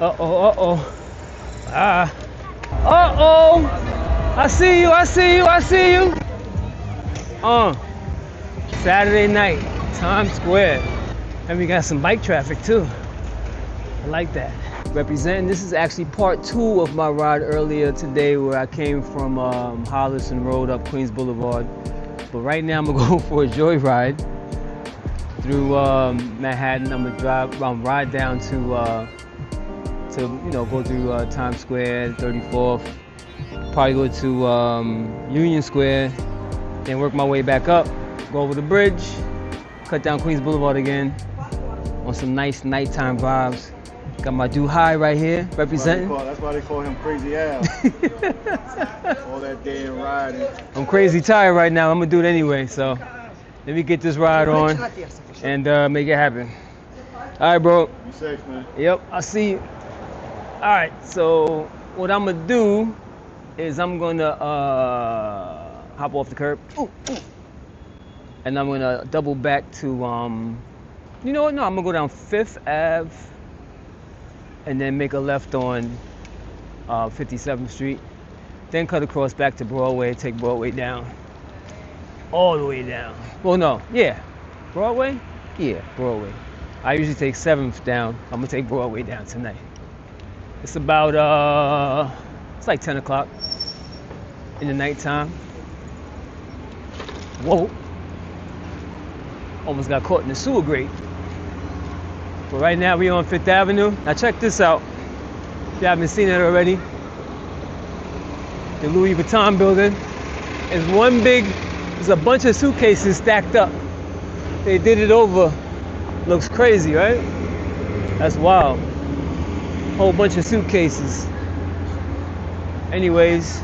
Uh-oh, uh-oh. Ah. Uh-oh. I see you, I see you, I see you. Saturday night, Times Square. And we got some bike traffic too. I like that. Representing, this is actually part 2 of my ride earlier today where I came from Hollis and rode up Queens Blvd. But right now I'm gonna go for a joyride through Manhattan. I'm gonna ride down to go through Times Square, 34th, probably go to Union Square, then work my way back up, go over the bridge, cut down Queens Blvd again on some nice nighttime vibes. Got my dude High right here representing. That's why they call him Crazy Al. All that day and riding. I'm crazy tired right now. I'm gonna do it anyway. So let me get this ride on and make it happen. All right, bro. You safe, man. Yep, I see you. All right. So what I'm gonna do is I'm gonna hop off the curb, and I'm gonna double back to you know what? No, I'm gonna go down 5th Ave. And then make a left on 57th Street. Then cut across back to Broadway, take Broadway down. All the way down. Well, no, yeah. Broadway? Yeah, Broadway. I usually take 7th down. I'm gonna take Broadway down tonight. It's about, it's like 10 o'clock in the nighttime. Whoa. Almost got caught in the sewer grate. But right now we're on 5th Avenue. Now check this out. If you haven't seen it already, the Louis Vuitton building is there's a bunch of suitcases stacked up. They did it over. Looks crazy, right? That's wild. Whole bunch of suitcases. Anyways,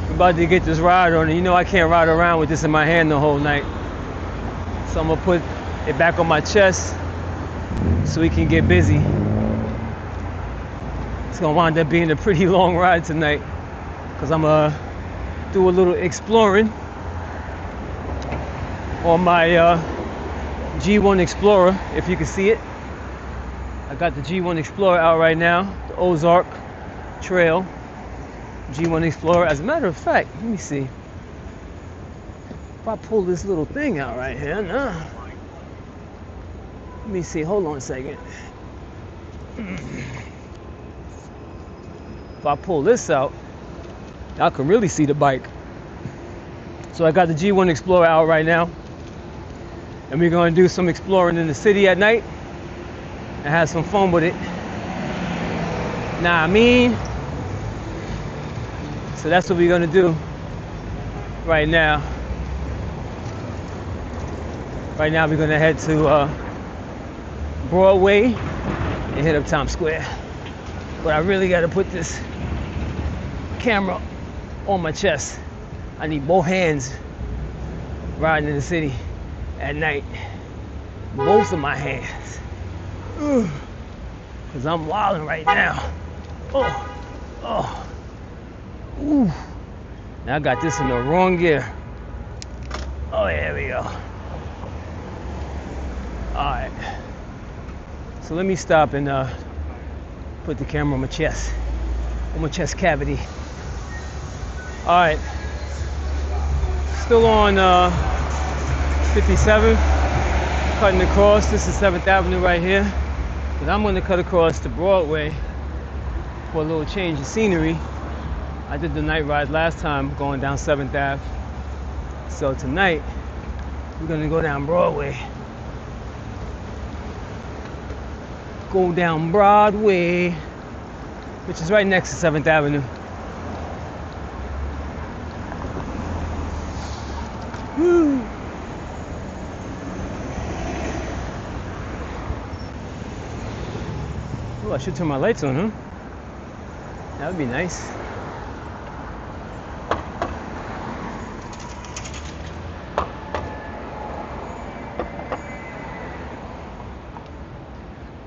we're about to get this ride on, and you know I can't ride around with this in my hand the whole night. So I'm gonna put it back on my chest so we can get busy. It's gonna wind up being a pretty long ride tonight because I'm gonna do a little exploring on my G.1 Explorer, if you can see it. I got the G.1 Explorer out right now, the Ozark Trail G.1 Explorer. As a matter of fact, let me see. If I pull this little thing out right here, nah. Let me see, hold on a second. If I pull this out, I can really see the bike. So I got the G.1 Explorer out right now. And we're gonna do some exploring in the city at night and have some fun with it. Nah, I mean. So that's what we're gonna do right now. Right now we're gonna head to Broadway and hit up Times Square. But I really gotta put this camera on my chest. I need both hands riding in the city at night. Both of my hands. Cause I'm wilding right now. Ooh. Now I got this in the wrong gear. Oh, there we go. Alright. So let me stop and put the camera on my chest cavity. Alright. Still on 57, cutting across. This is 7th Avenue right here. But I'm going to cut across to Broadway for a little change of scenery. I did the night ride last time going down 7th Ave. So tonight, we're going to go down Broadway. Go down Broadway, which is right next to 7th Avenue. Woo. Oh, I should turn my lights on, huh? That would be nice.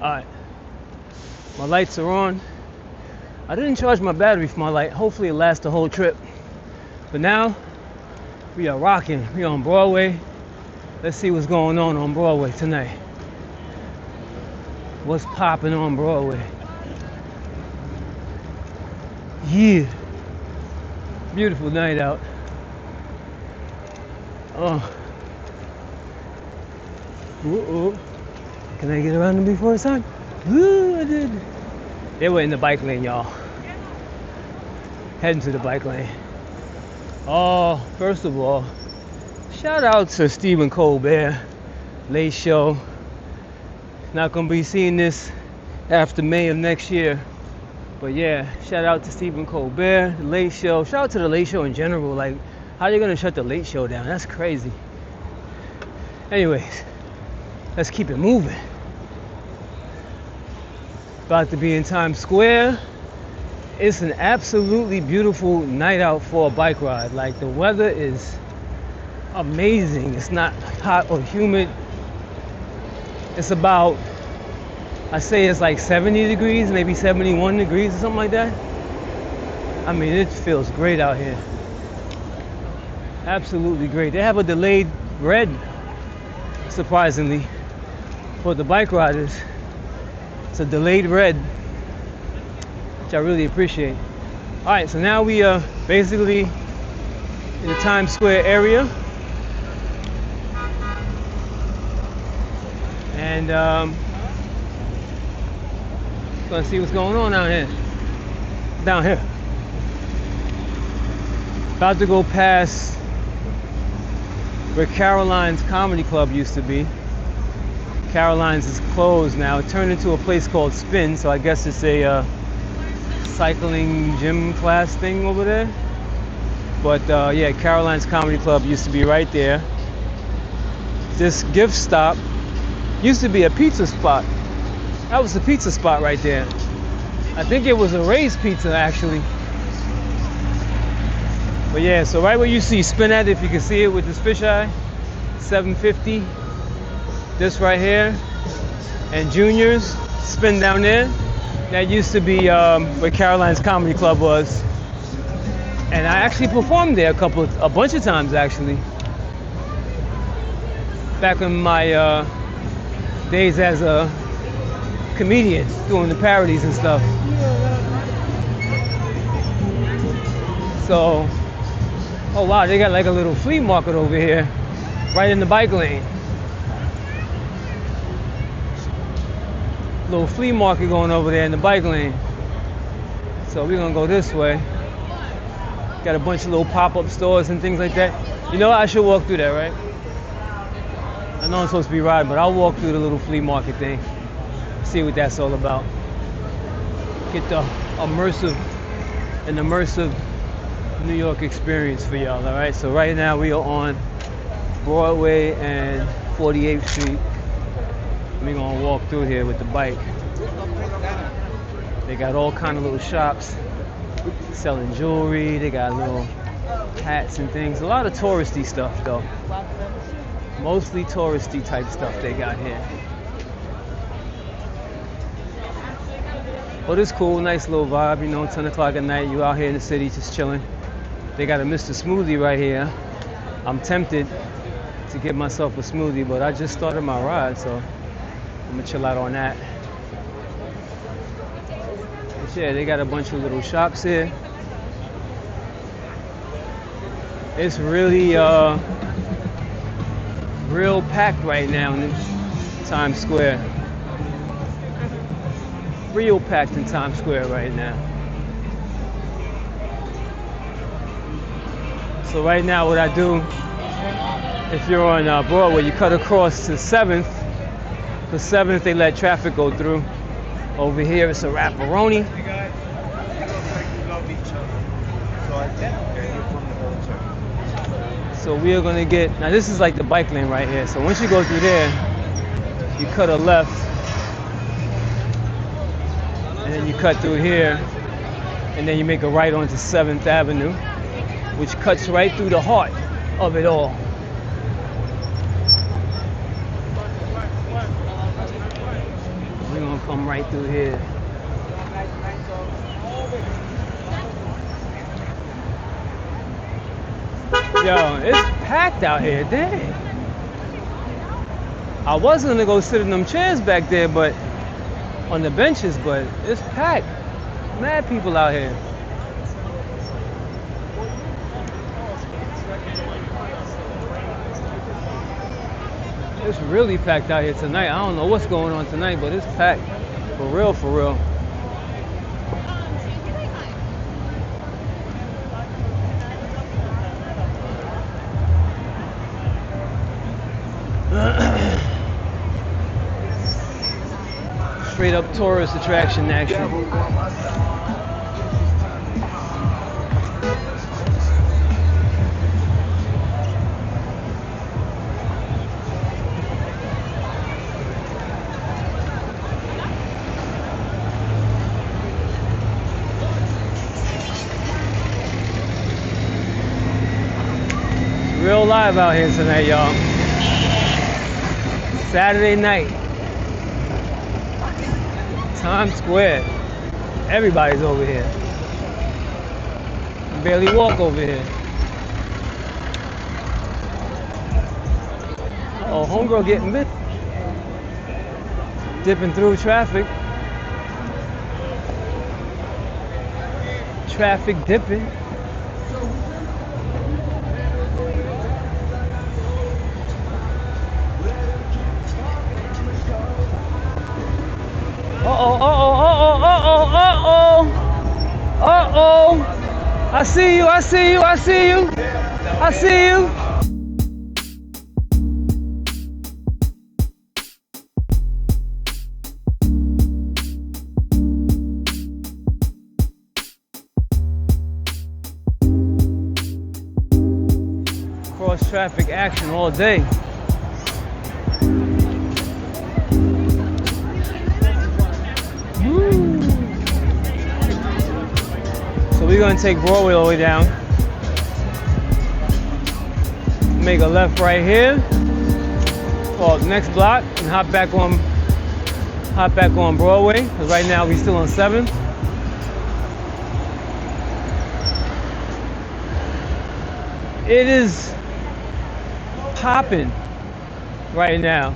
Alright. My lights are on. I didn't charge my battery for my light. Hopefully it lasts the whole trip. But now, we are rocking. We on Broadway. Let's see what's going on Broadway tonight. what's popping on Broadway. Yeah. Beautiful night out. Oh. Uh-oh. Can I get around them before it's on? Ooh, I did. They were in the bike lane, y'all. Heading to the bike lane. Oh, first of all, shout out to Stephen Colbert, late show. Not gonna be seeing this after May of next year. But yeah, shout out to Stephen Colbert, the late show. Shout out to the late show in general. Like, how are you gonna shut the late show down? That's crazy. Anyways, let's keep it moving. About to be in Times Square. It's an absolutely beautiful night out for a bike ride. Like, the weather is amazing. It's not hot or humid. It's about, I say it's like 70 degrees, maybe 71 degrees or something like that. I mean, it feels great out here. Absolutely great. They have a delayed red, surprisingly, for the bike riders. It's a delayed red, which I really appreciate. All right, so now we are basically in the Times Square area. And gonna see what's going on down here. About to go past where Caroline's Comedy Club used to be. Caroline's is closed now. It turned into a place called Spin, so I guess it's a cycling gym class thing over there. But yeah, Caroline's Comedy Club used to be right there. This gift stop used to be a pizza spot. That was the pizza spot right there. I think it was a Ray's Pizza, actually. But yeah, so right where you see Spin at, if you can see it with this fisheye, 750. This right here, and Junior's Spin down there. That used to be where Caroline's Comedy Club was. And I actually performed there a bunch of times, actually. Back in my days as a comedian, doing the parodies and stuff. So, oh wow, they got like a little flea market over here, right in the bike lane. Little flea market going over there in the bike lane. So we're gonna go this way. Got a bunch of little pop-up stores and things like that. You know what? I should walk through that, right? I know I'm supposed to be riding, but I'll walk through the little flea market thing. See what that's all about. Get the immersive New York experience for y'all, all right? So right now we are on Broadway and 48th Street. We're gonna walk through here with the bike. They got all kind of little shops selling jewelry. They got little hats and things. A lot of touristy stuff though. Mostly touristy type stuff they got here. But it's cool, nice little vibe, you know, 10 o'clock at night, you out here in the city just chilling. They got a Mr. Smoothie right here. I'm tempted to get myself a smoothie, but I just started my ride, so I'm gonna chill out on that. But yeah, they got a bunch of little shops here. It's really real packed right now in Times Square. Real packed in Times Square right now. So right now what I do, if you're on Broadway, you cut across to 7th. The 7th, they let traffic go through. Over here, it's a wrapperoni. So we are gonna get, now this is like the bike lane right here. So once you go through there, you cut a left, and then you cut through here, and then you make a right onto 7th Avenue, which cuts right through the heart of it all. We're gonna come right through here. Yo, it's packed out here, dang. I was gonna go sit in them chairs back there, but on the benches, but it's packed. Mad people out here. It's really packed out here tonight. I don't know what's going on tonight, but it's packed. For real, for real. Straight up tourist attraction action. Real live out here tonight, y'all. Saturday night. Times Square. Everybody's over here. I barely walk over here. Oh, homegirl getting bit. Dipping through traffic. Traffic dipping. I see you, I see you, I see you. I see you. Cross traffic action all day. We're gonna take Broadway all the way down. Make a left right here. Call next block and hop back on Broadway. Because right now we're still on 7th. It is popping right now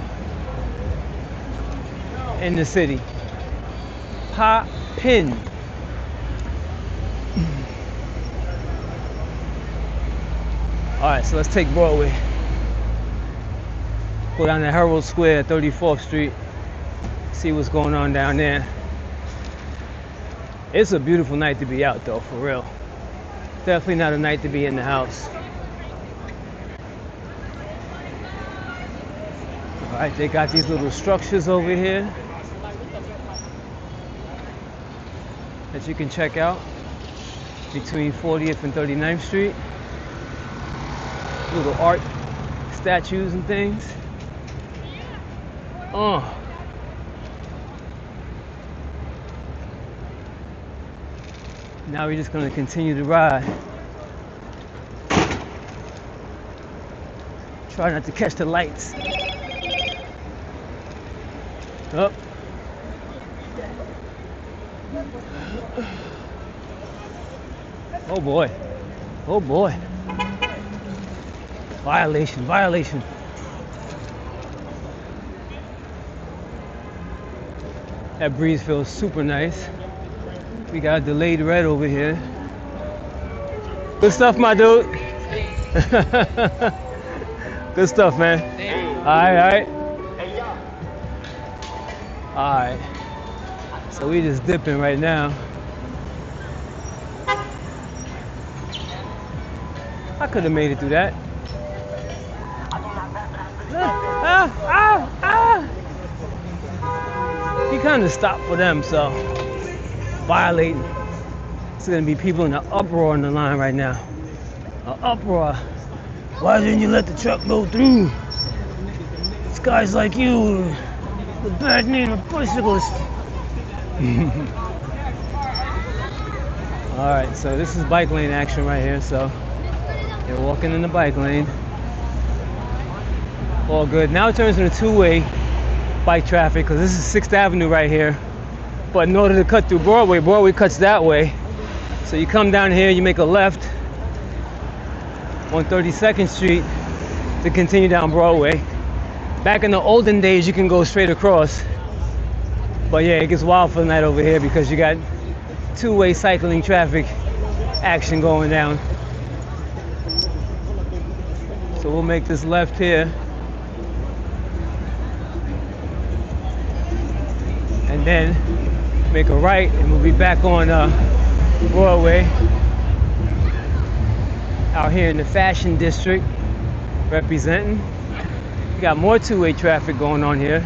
in the city. Poppin'. Alright, so let's take Broadway. Go down to Herald Square, 34th Street. See what's going on down there. It's a beautiful night to be out though, for real. Definitely not a night to be in the house. Alright, they got these little structures over here that you can check out between 40th and 39th Street. Little art statues and things. Now we're just gonna continue to ride. Try not to catch the lights. Up. Oh boy. Oh boy. Violation, violation. That breeze feels super nice. We got a delayed red over here. Good stuff, my dude. Good stuff, man. Alright. Alright. So we just dipping right now. I could have made it through that. He kind of stopped for them, so violating. It's gonna be people in an uproar on the line right now. An uproar. Why didn't you let the truck go through? This guy's like you, the bad name of bicyclist. All right, so this is bike lane action right here. So they're walking in the bike lane. All good. Now it turns into two-way bike traffic because this is 6th Avenue right here. But in order to cut through Broadway, Broadway cuts that way. So you come down here, you make a left on 32nd Street to continue down Broadway. Back in the olden days, you can go straight across. But yeah, it gets wild for the night over here because you got two-way cycling traffic action going down. So we'll make this left here. And then make a right and we'll be back on Broadway. Out here in the Fashion District, representing. We got more two-way traffic going on here.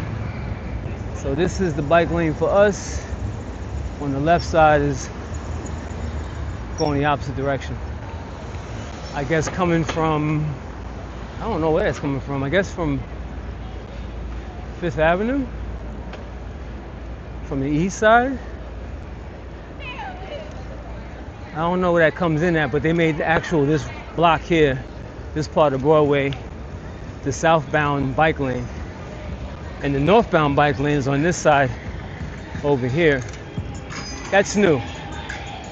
So this is the bike lane for us. On the left side is going the opposite direction. I guess coming from, I don't know where it's coming from. I guess from 5th Avenue? From the east side? I don't know where that comes in at, but they made the actual, this block here, this part of Broadway, the southbound bike lane. And the northbound bike lane is on this side over here. That's new.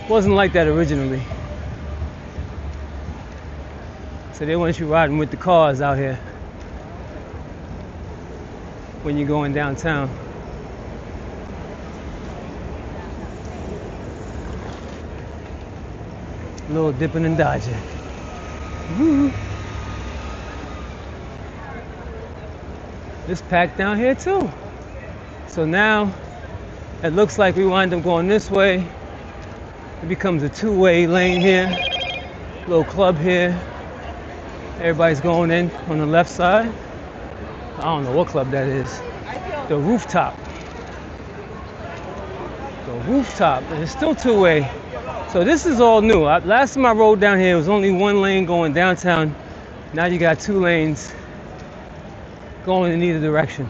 Wasn't like that originally. So they want you riding with the cars out here when you're going downtown. A little dipping and dodging. Woo. It's packed down here too. So now it looks like we wind up going this way. It becomes a two-way lane here. Little club here. Everybody's going in on the left side. I don't know what club that is. The Rooftop. The Rooftop. And it's still two-way. So this is all new. Last time I rode down here, it was only one lane going downtown. Now you got two lanes going in either direction.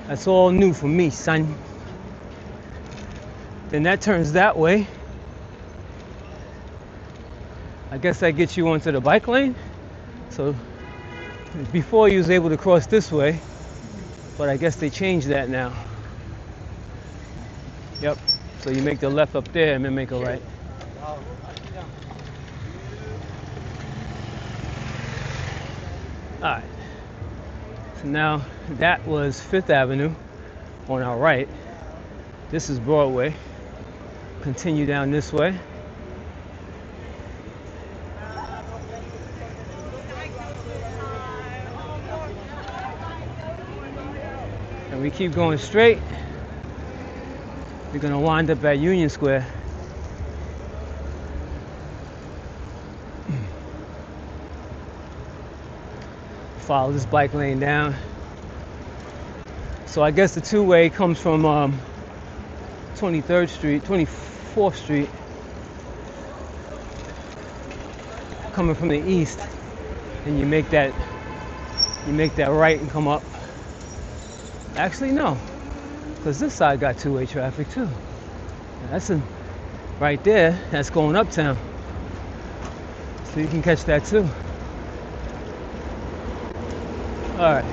That's all new for me, son. Then that turns that way. I guess that gets you onto the bike lane. So before you was able to cross this way, but I guess they changed that now. Yep. So you make the left up there and then make a right. All right. So now that was 5th Avenue on our right. This is Broadway. Continue down this way. And we keep going straight. We're gonna wind up at Union Square. Follow this bike lane down. So I guess the two-way comes from 23rd Street, 24th Street, coming from the east, and you make that right and come up. Actually, no, because this side got two-way traffic too. That's right there. That's going uptown, so you can catch that too. All right.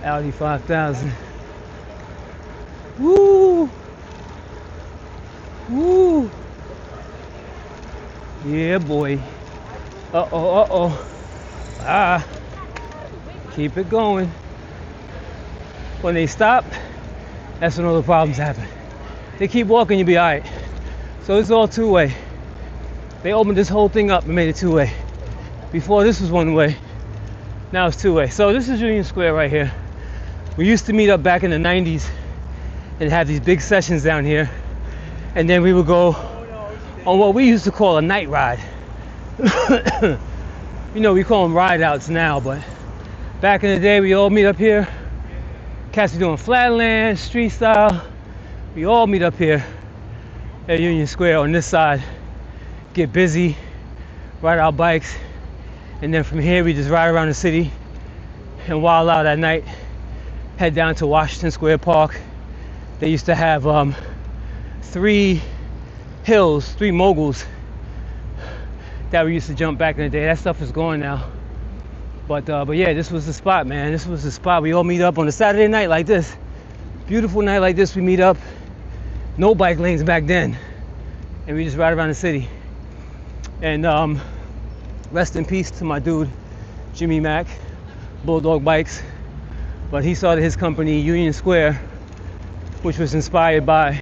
Audi 5000. Woo! Woo! Yeah, boy. Uh-oh, uh-oh. Ah. Keep it going. When they stop, that's when all the problems happen. They keep walking, you'll be all right. So it's all two-way. They opened this whole thing up and made it two-way. Before this was one way, now it's two-way. So this is Union Square right here. We used to meet up back in the 90s and have these big sessions down here. And then we would go on what we used to call a night ride. You know, we call them ride outs now, but back in the day, we all meet up here. Cats be doing flatland, street style. We all meet up here at Union Square on this side, get busy, ride our bikes. And then from here, we just ride around the city and wild out at night. Head down to Washington Square Park. They used to have 3 hills, 3 moguls that we used to jump back in the day. That stuff is gone now. But yeah, this was the spot, man. This was the spot. We all meet up on a Saturday night like this. Beautiful night like this, we meet up. No bike lanes back then. And we just ride around the city. And rest in peace to my dude, Jimmy Mack, Bulldog bikes, but he started his company Union Square, which was inspired by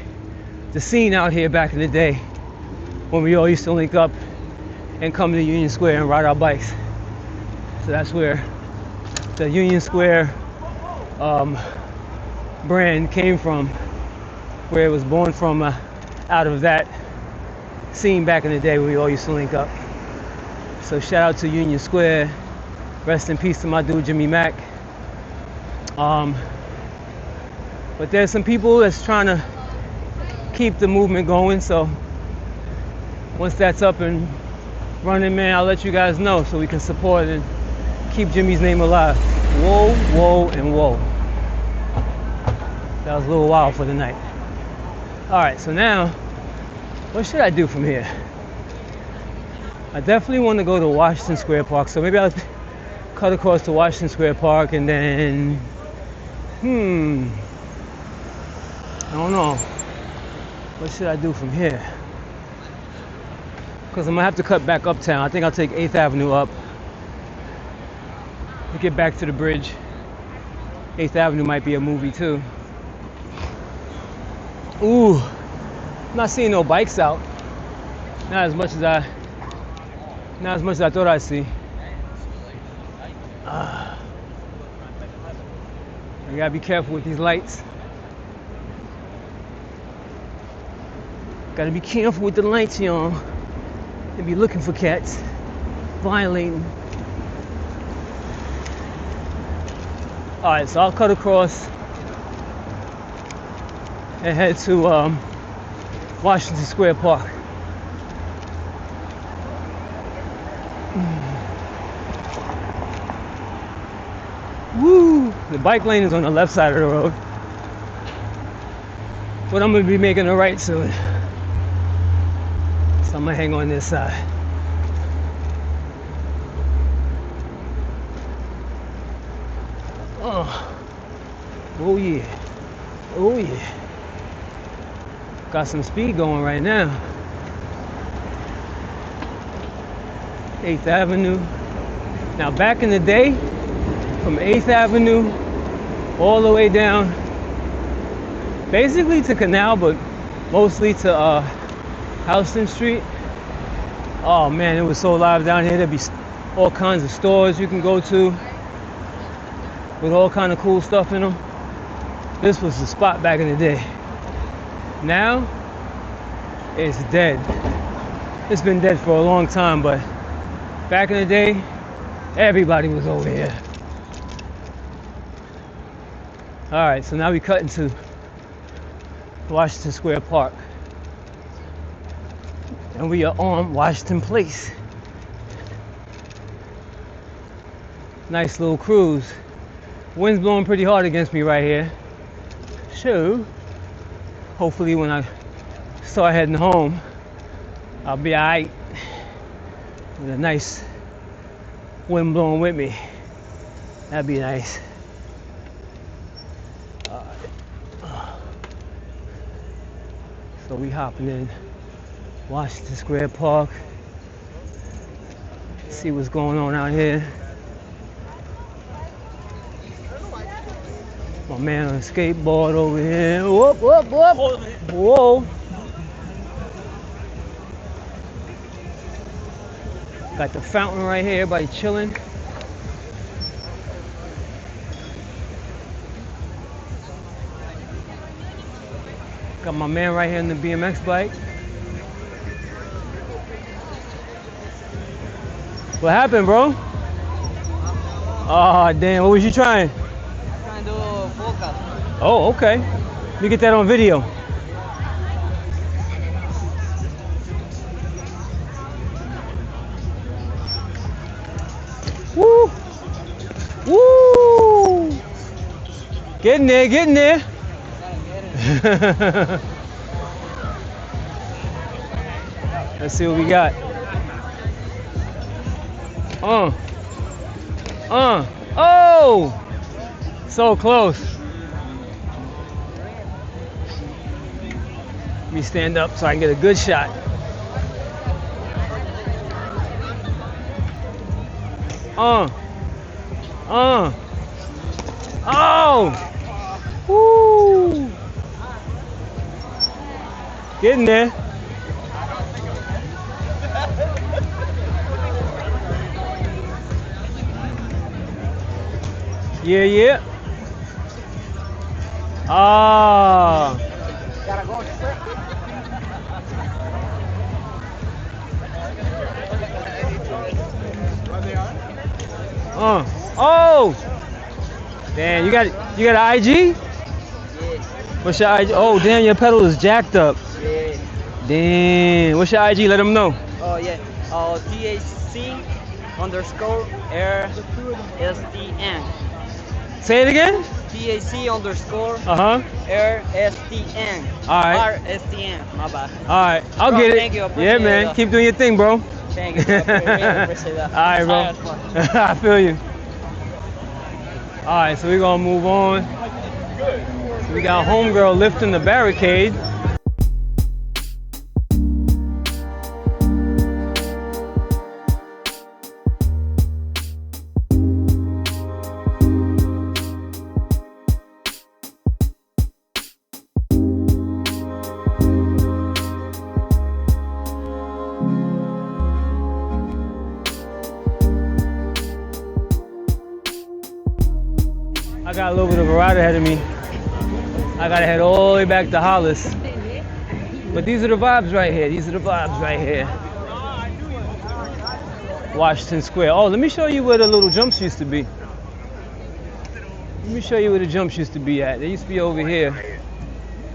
the scene out here back in the day when we all used to link up and come to Union Square and ride our bikes. So that's where the Union Square brand came from, where it was born from, out of that scene back in the day when we all used to link up. So shout out to Union Square. Rest in peace to my dude Jimmy Mack. But there's some people that's trying to keep the movement going, so once that's up and running, man, I'll let you guys know so we can support and keep Jimmy's name alive. Whoa, whoa, and whoa. That was a little wild for the night. All right, so now, what should I do from here? I definitely want to go to Washington Square Park, so maybe I'll cut across to Washington Square Park and then, I don't know. What should I do from here? Because I'm gonna have to cut back uptown. I think I'll take 8th Avenue up to get back to the bridge. 8th Avenue might be a movie too. Ooh, I'm not seeing no bikes out. Not as much as I thought I'd see. I gotta be careful with these lights. Gotta be careful with the lights, y'all. And be looking for cats, violating. All right, so I'll cut across and head to Washington Square Park. Woo! The bike lane is on the left side of the road, but I'm gonna be making a right soon. So I'm gonna hang on this side. Oh yeah. Oh yeah. Got some speed going right now. 8th Avenue. Now back in the day, from 8th Avenue all the way down, basically to Canal, but mostly to Houston Street. Oh man, it was so live down here. There'd be all kinds of stores you can go to with all kind of cool stuff in them. This was the spot back in the day. Now, it's dead. It's been dead for a long time, but back in the day, everybody was over here. All right, so now we cut into Washington Square Park. And we are on Washington Place. Nice little cruise. Wind's blowing pretty hard against me right here. So, hopefully when I start heading home, I'll be alright with a nice wind blowing with me. That'd be nice. So we hopping in Washington Square Park. See what's going on out here. My man on a skateboard over here. Whoop, whoop, whoop. Whoa. Got the fountain right here, everybody chilling. Got my man right here on the BMX bike. What happened, bro? Oh, damn, what was you trying? Trying to do a full cut. Oh, okay. Let me get that on video. Woo! Woo! Getting there, getting there. Let's see what we got. Oh! So close. Let me stand up so I can get a good shot. Oh! Woo! Getting there. Yeah, yeah. Ah. Gotta go straight. Oh. Damn, you got an IG? Yeah. What's your IG? Oh, damn, your pedal is jacked up. Yeah. Damn. What's your IG? Let them know. Oh yeah. TAC_RSTN. Say it again. TAC_RSTN. All right. RSTN. My bad. All right. I'll Bro, get it. thank you, I appreciate Yeah, man. it. Keep doing your thing, bro. Thank you. I appreciate that. All right, bro. I feel you. All right, so we're gonna move on. So we got homegirl lifting the barricade. I got a little bit of a ride ahead of me. I gotta head all the way back to Hollis. But these are the vibes right here. These are the vibes right here. Washington Square. Oh, let me show you where the little jumps used to be. Let me show you where the jumps used to be at. They used to be over here.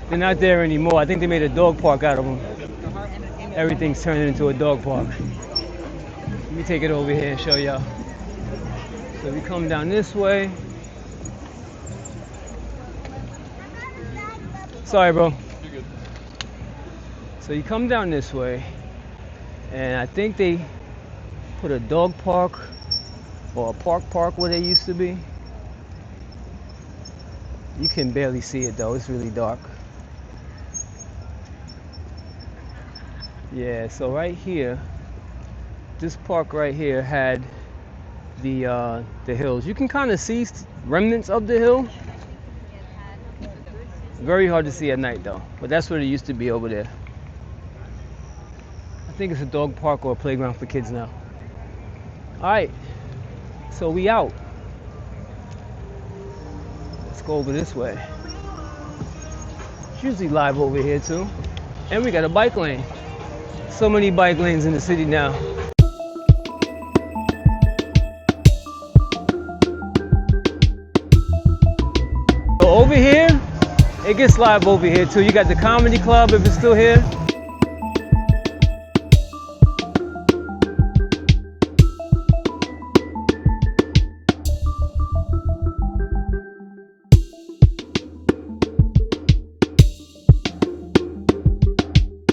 They're not there anymore. I think they made a dog park out of them. Everything's turning into a dog park. Let me take it over here and show y'all. So we come down this way. Sorry, bro. You're good. So you come down this way, and I think they put a dog park or a park where they used to be. You can barely see it though, it's really dark. Yeah, so right here, this park right here had the hills. You can kind of see remnants of the hill. Very hard to see at night though, but that's what it used to be over there. I think it's a dog park or a playground for kids now. All right, so we out. Let's go over this way. It's usually live over here too. And we got a bike lane. So many bike lanes in the city now. So over here, it gets live over here too. You got the comedy club if it's still here.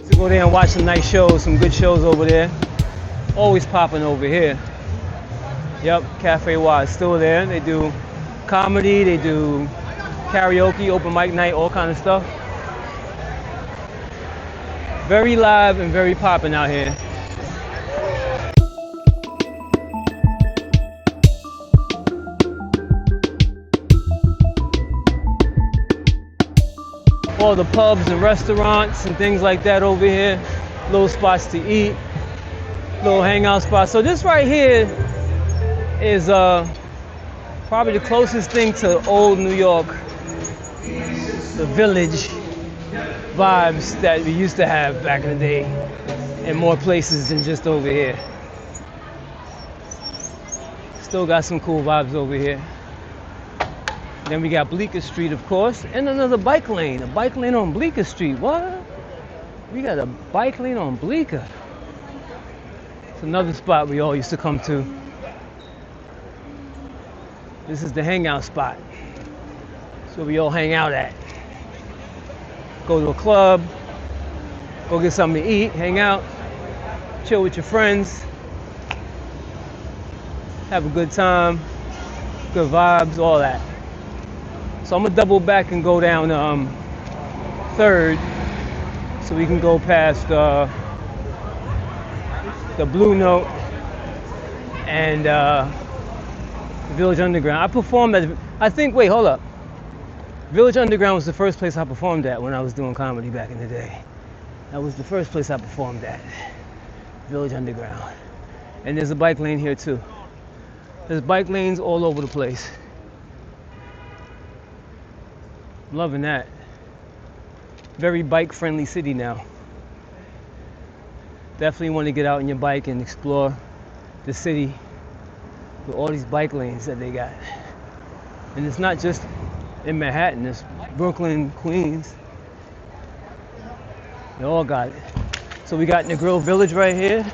So go there and watch some nice shows, some good shows over there. Always popping over here. Yep, Cafe Y is still there. They do comedy, they do karaoke, open mic night, all kind of stuff. Very live and very popping out here. All the pubs and restaurants and things like that over here. Little spots to eat, little hangout spots. So this right here is probably the closest thing to old New York, the village vibes that we used to have back in the day, in more places than just over here. Still got some cool vibes over here. Then we got Bleeker Street, of course, and another bike lane. A bike lane on Bleeker Street. What? We got a bike lane on Bleeker. It's another spot we all used to come to. This is the hangout spot. That's where we all hang out at. Go to a club, go get something to eat, hang out, chill with your friends, have a good time, good vibes, all that. So I'm gonna double back and go down 3rd so we can go past the Blue Note and The Village Underground. I performed at, I think, wait, hold up. Village Underground was the first place I performed at when I was doing comedy back in the day. That was the first place I performed at. Village Underground. And there's a bike lane here too. There's bike lanes all over the place. Loving that. Very bike friendly city now. Definitely want to get out on your bike and explore the city with all these bike lanes that they got. And it's not just in Manhattan, it's Brooklyn, Queens. They all got it. So we got Negril Village right here.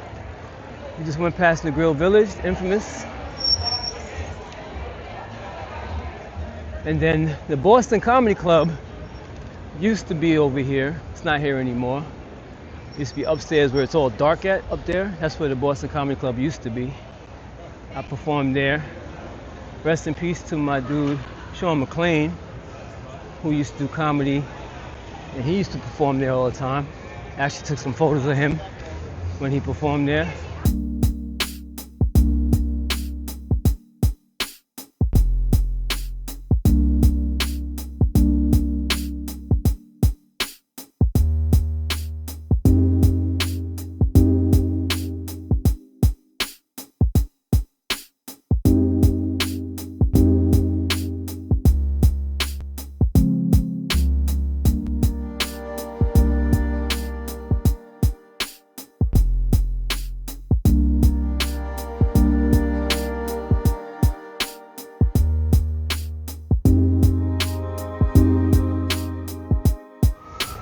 We just went past Negril Village, infamous. And then the Boston Comedy Club used to be over here. It's not here anymore. It used to be upstairs where it's all dark at, up there. That's where the Boston Comedy Club used to be. I performed there. Rest in peace to my dude, Sean McLean, who used to do comedy. And he used to perform there all the time. I actually took some photos of him when he performed there.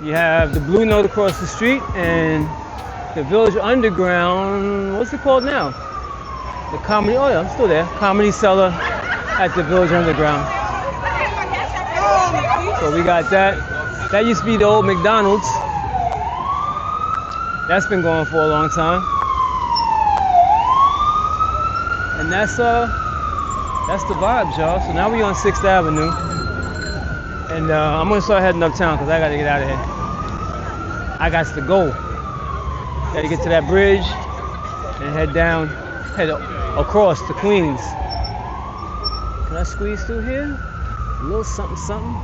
You have the Blue Note across the street and the Village Underground. What's it called now? The Comedy, oh yeah, I'm still there. Comedy Cellar at the Village Underground. So we got that. That used to be the old McDonald's. That's been going for a long time. And that's the vibes, y'all. So now we're on 6th Avenue. And I'm gonna start heading uptown because I gotta get out of here. I got to go. Gotta get to that bridge and head across to Queens. Can I squeeze through here? A little something, something.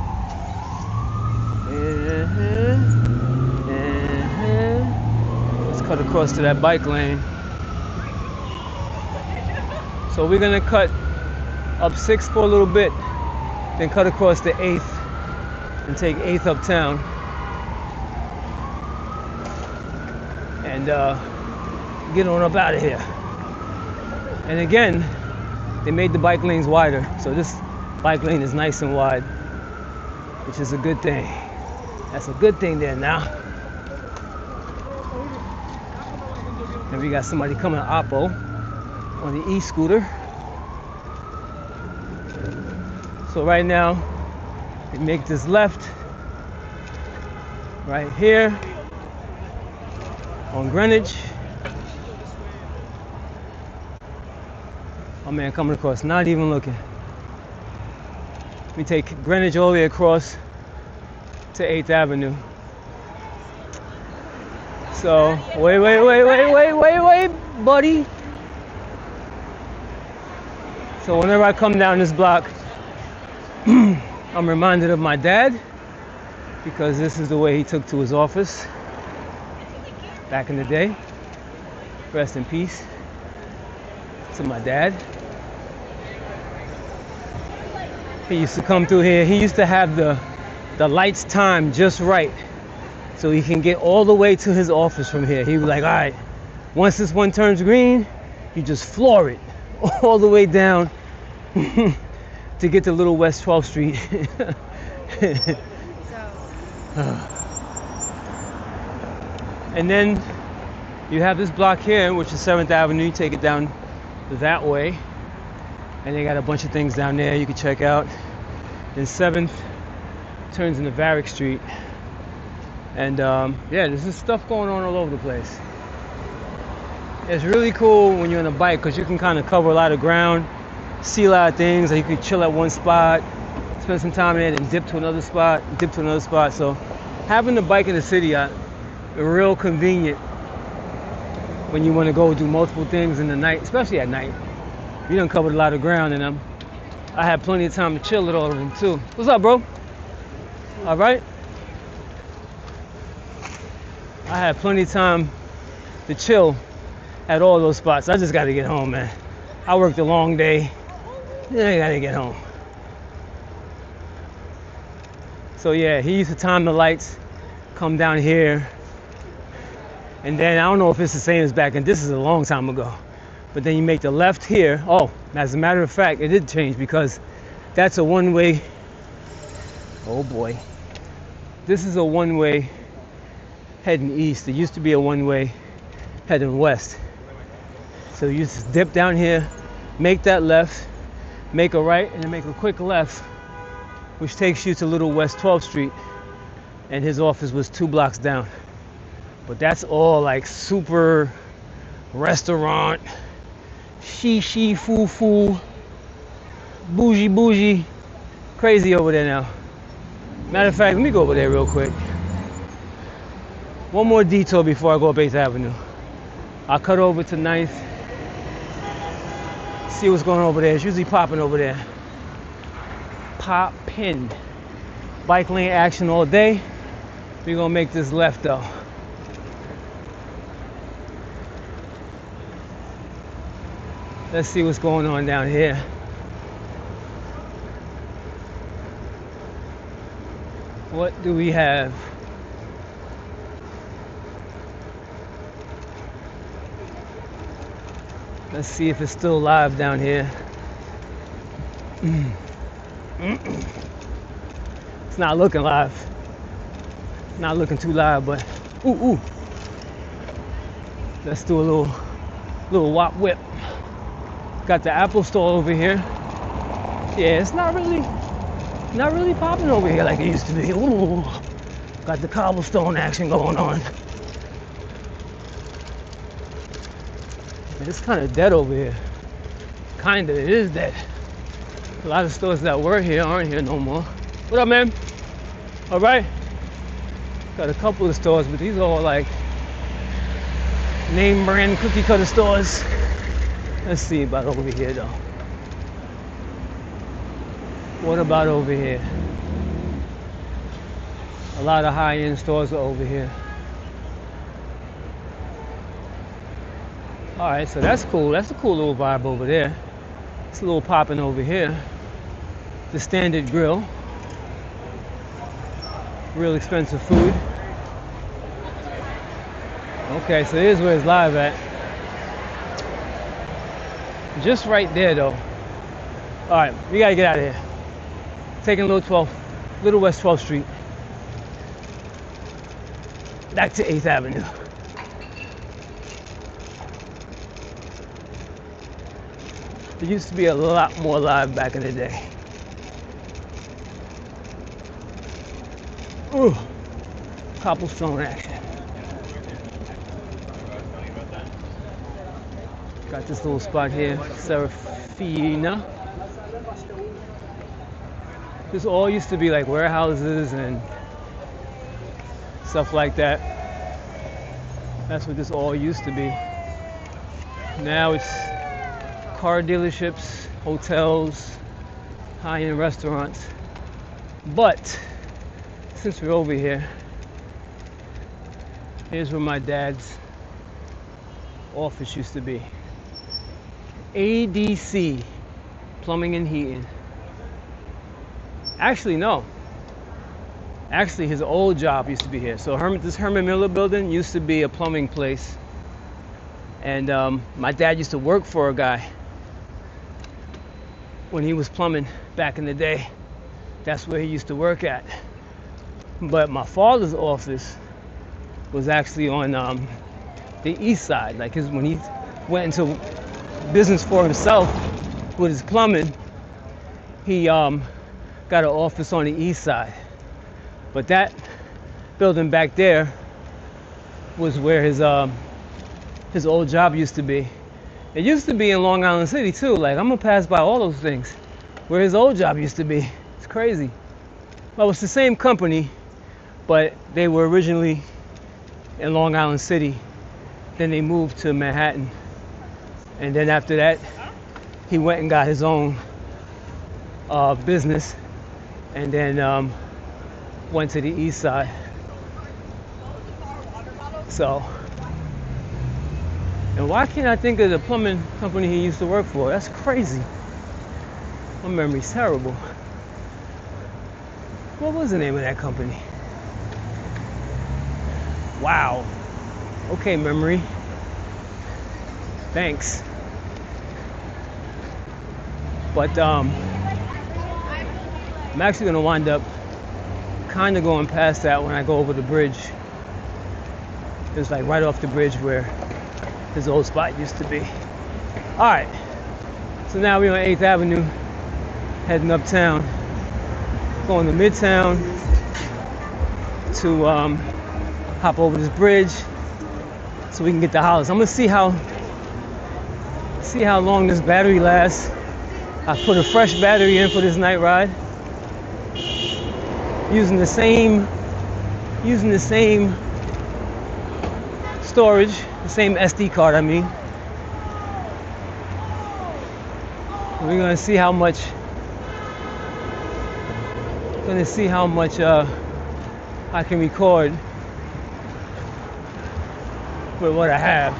Let's cut across to that bike lane. So we're gonna cut up 6th for a little bit, then cut across to 8th and take 8th uptown. And get on up out of here. And again, they made the bike lanes wider, so this bike lane is nice and wide, which is a good thing. That's a good thing there now. And we got somebody coming to Oppo on the e-scooter. So right now, we make this left right here on Greenwich. Oh man, coming across, not even looking. We take Greenwich all the way across to 8th Avenue. So, wait, buddy. So whenever I come down this block, I'm reminded of my dad, because this is the way he took to his office back in the day. Rest in peace to my dad. He used to come through here. He used to have the lights timed just right so he can get all the way to his office from here. He was like, all right, once this one turns green, you just floor it all the way down to get to Little West 12th Street. And then you have this block here, which is 7th Avenue. You take it down that way, and they got a bunch of things down there you can check out. Then 7th turns into Varick Street, and yeah, there's just stuff going on all over the place. It's really cool when you're on a bike because you can kind of cover a lot of ground, see a lot of things. Like you can chill at one spot, spend some time in it, and dip to another spot. So having the bike in the city is real convenient when you want to go do multiple things in the night, especially at night. You done covered a lot of ground, and I had plenty of time to chill at all of them too. What's up, bro? All right. I had plenty of time to chill at all those spots. I just got to get home, man. I worked a long day. Yeah, I got to get home. So yeah, he used to time the lights, come down here, and then I don't know if it's the same as back then. This is a long time ago. But then you make the left here. Oh, as a matter of fact, it did change because that's a one-way. Oh boy. This is a one-way heading east. It used to be a one-way heading west. So you just dip down here, make that left, make a right, and then make a quick left, which takes you to Little West 12th Street. And his office was 2 blocks down. But that's all like super restaurant, she, foo, bougie, crazy over there now. Matter of fact, let me go over there real quick. One more detour before I go up 8th Avenue. I'll cut over to 9th. See what's going on over there. It's usually popping over there. Poppin'. Bike lane action all day. We're gonna make this left though. Let's see what's going on down here. What do we have? Let's see if it's still live down here. It's not looking live. Not looking too live, but ooh. Let's do a little wop whip. Got the Apple store over here. Yeah, it's not really popping over here like it used to be. Ooh. Got the cobblestone action going on. It's kind of dead over here. Kinda, it is dead. A lot of stores that were here aren't here no more. What up, man? All right. Got a couple of stores, but these are all like name brand cookie cutter stores. Let's see about over here though. What about over here? A lot of high-end stores are over here. All right, so that's cool. That's a cool little vibe over there. It's a little popping over here. The Standard Grill. Real expensive food. Okay, so here's where it's live at. Just right there though. All right, we gotta get out of here. Taking Little West 12th Street. Back to 8th Avenue. It used to be a lot more live back in the day. Ooh, cobblestone action. Got this little spot here, Serafina. This all used to be like warehouses and stuff like that. That's what this all used to be. Now it's car dealerships, hotels, high-end restaurants. But since we're over here, here's where my dad's office used to be. ADC, Plumbing and Heating. Actually, no. Actually, his old job used to be here. So this Herman Miller building used to be a plumbing place. And my dad used to work for a guy when he was plumbing back in the day. That's where he used to work at. But my father's office was actually on the east side. Like when he went into business for himself with his plumbing, he got an office on the east side. But that building back there was where his old job used to be. It used to be in Long Island City too. Like I'm gonna pass by all those things where his old job used to be. It's crazy. Well, it's the same company, but they were originally in Long Island City. Then they moved to Manhattan. And then after that, he went and got his own business, and then went to the east side. So, and why can't I think of the plumbing company he used to work for? That's crazy. My memory's terrible. What was the name of that company? Wow. Okay, memory. Thanks. But I'm actually gonna wind up kind of going past that when I go over the bridge. It's like right off the bridge where his old spot used to be. All right. So now we're on 8th Avenue, heading uptown, going to Midtown to hop over this bridge so we can get to Hollis. I'm gonna see how long this battery lasts. I put a fresh battery in for this night ride, using the same storage, the same SD card. I mean, we're gonna see how much. I can record with what I have.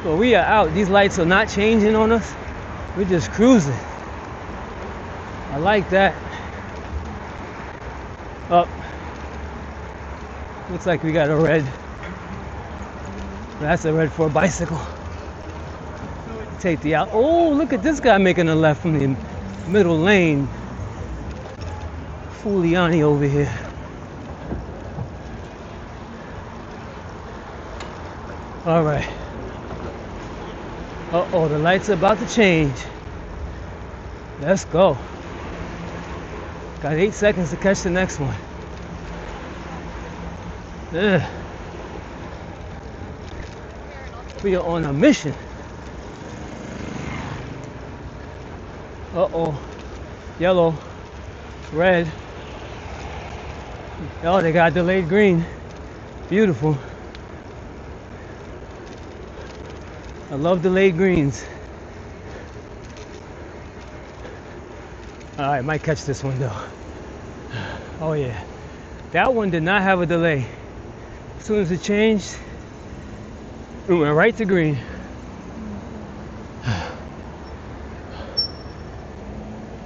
So we are out. These lights are not changing on us. We're just cruising. I like that. Up. Looks like we got a red. That's a red for a bicycle. Take the out. Oh, look at this guy making a left from the middle lane. Fuliani over here. All right. Uh-oh, the lights are about to change. Let's go. Got 8 seconds to catch the next one. Ugh. We are on a mission. Uh-oh. Yellow. Red. Oh, they got delayed green. Beautiful. I love delayed greens. All right, might catch this one though. Oh yeah. That one did not have a delay. As soon as it changed, it went right to green.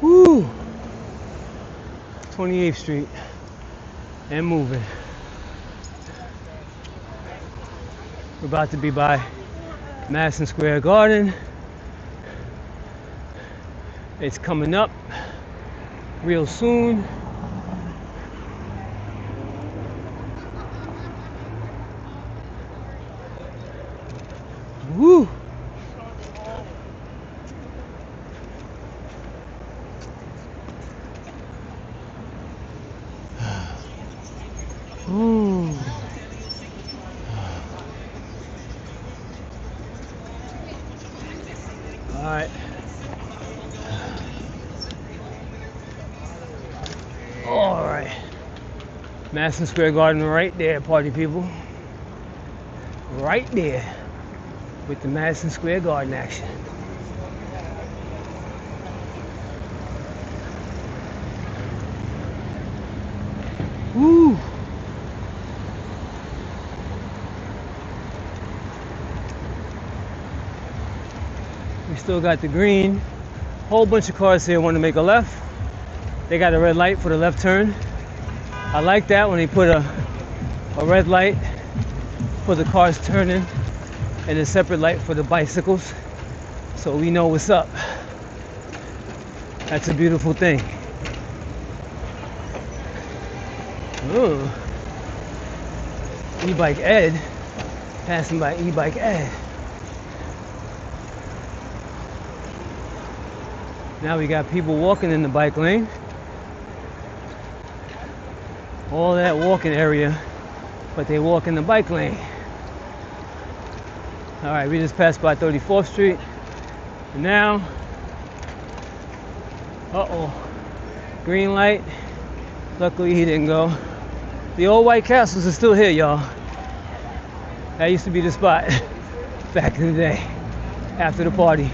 Woo! 28th Street and moving. We're about to be by Madison Square Garden. It's coming up real soon. Woo! Ooh. All right. All right. Madison Square Garden right there, party people. Right there with the Madison Square Garden action. Woo! We still got the green. Whole bunch of cars here want to make a left. They got a red light for the left turn. I like that when they put a red light for the cars turning and a separate light for the bicycles, so we know what's up. That's a beautiful thing. Ooh. E-Bike Ed, passing by E-Bike Ed. Now we got people walking in the bike lane. All that walking area, but they walk in the bike lane. All right, we just passed by 34th Street. And now, uh-oh, green light. Luckily he didn't go. The old White Castles are still here, y'all. That used to be the spot back in the day, after the party.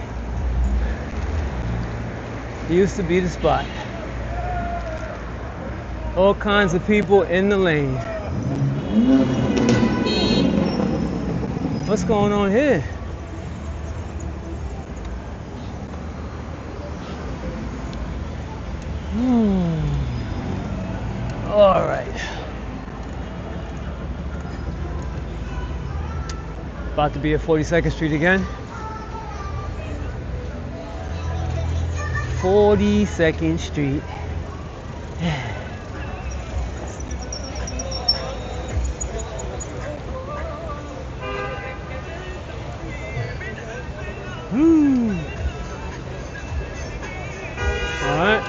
Used to be the spot. All kinds of people in the lane. What's going on here? All right. About to be at 42nd Street again. 42nd Street. All right.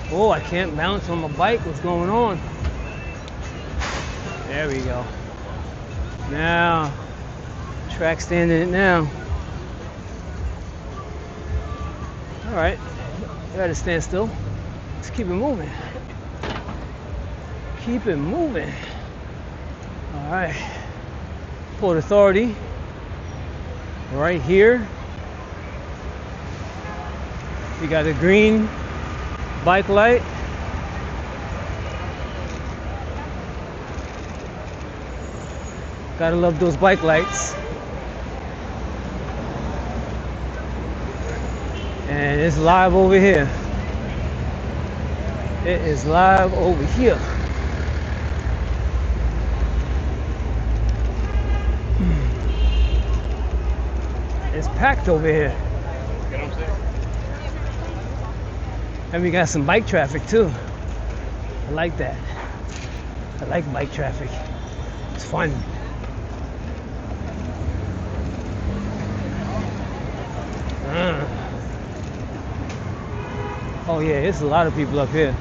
Oh, I can't balance on my bike. What's going on? There we go. Now, track standing it now. All right, you gotta stand still. Let's keep it moving. Keep it moving. All right. Port Authority. Right here. We got a green bike light. Gotta love those bike lights. And it's live over here. It is live over here. It's packed over here. You know what I'm saying? And we got some bike traffic too. I like that. I like bike traffic. It's fun. Oh yeah, there's a lot of people up here.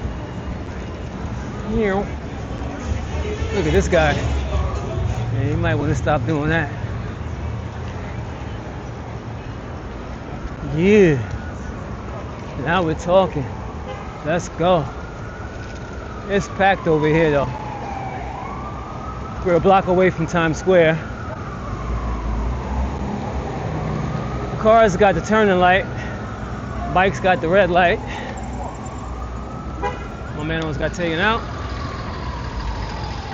Look at this guy. Yeah, you might want to stop doing that. Yeah. Now we're talking. Let's go. It's packed over here though. We're a block away from Times Square. Cars got the turning light. Bikes got the red light. My man almost got taken out.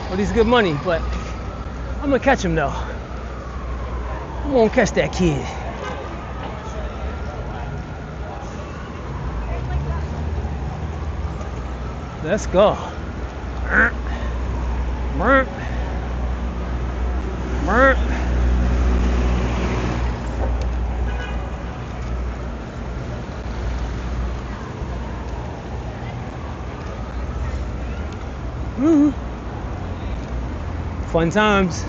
Well, he's good money, but I'm gonna catch him though. I'm gonna catch that kid. Let's go. Fun times.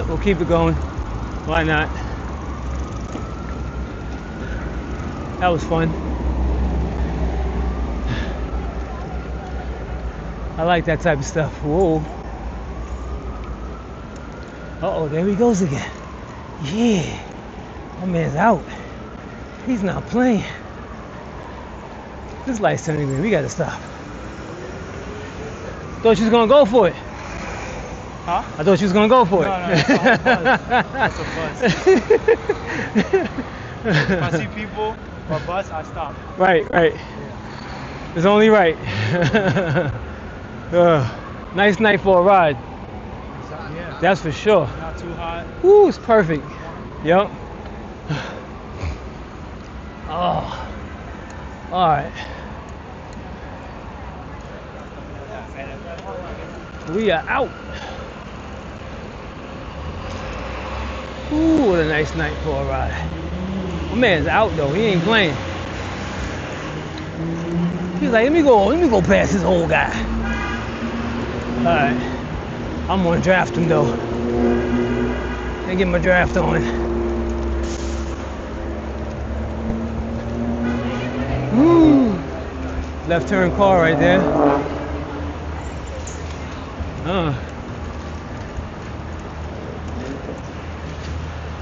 We'll keep it going. Why not? That was fun. I like that type of stuff. Whoa. Uh-oh, there he goes again. Yeah. My man's out. He's not playing. This light's turning green. We gotta stop. Thought you was gonna go for it. Huh? I thought you was gonna go for it. No, it's a bus. It's a bus. If I see people or bus, I stop. Right. It's only right. Nice night for a ride. Yeah. That's for sure. Not too hot. Ooh, it's perfect. Yep. Oh. All right. We are out. Ooh, what a nice night for a ride. My man's out though. He ain't playing. He's like, let me go past this old guy. All right. I'm gonna draft him though. And get my draft on. Woo. Left turn car right there.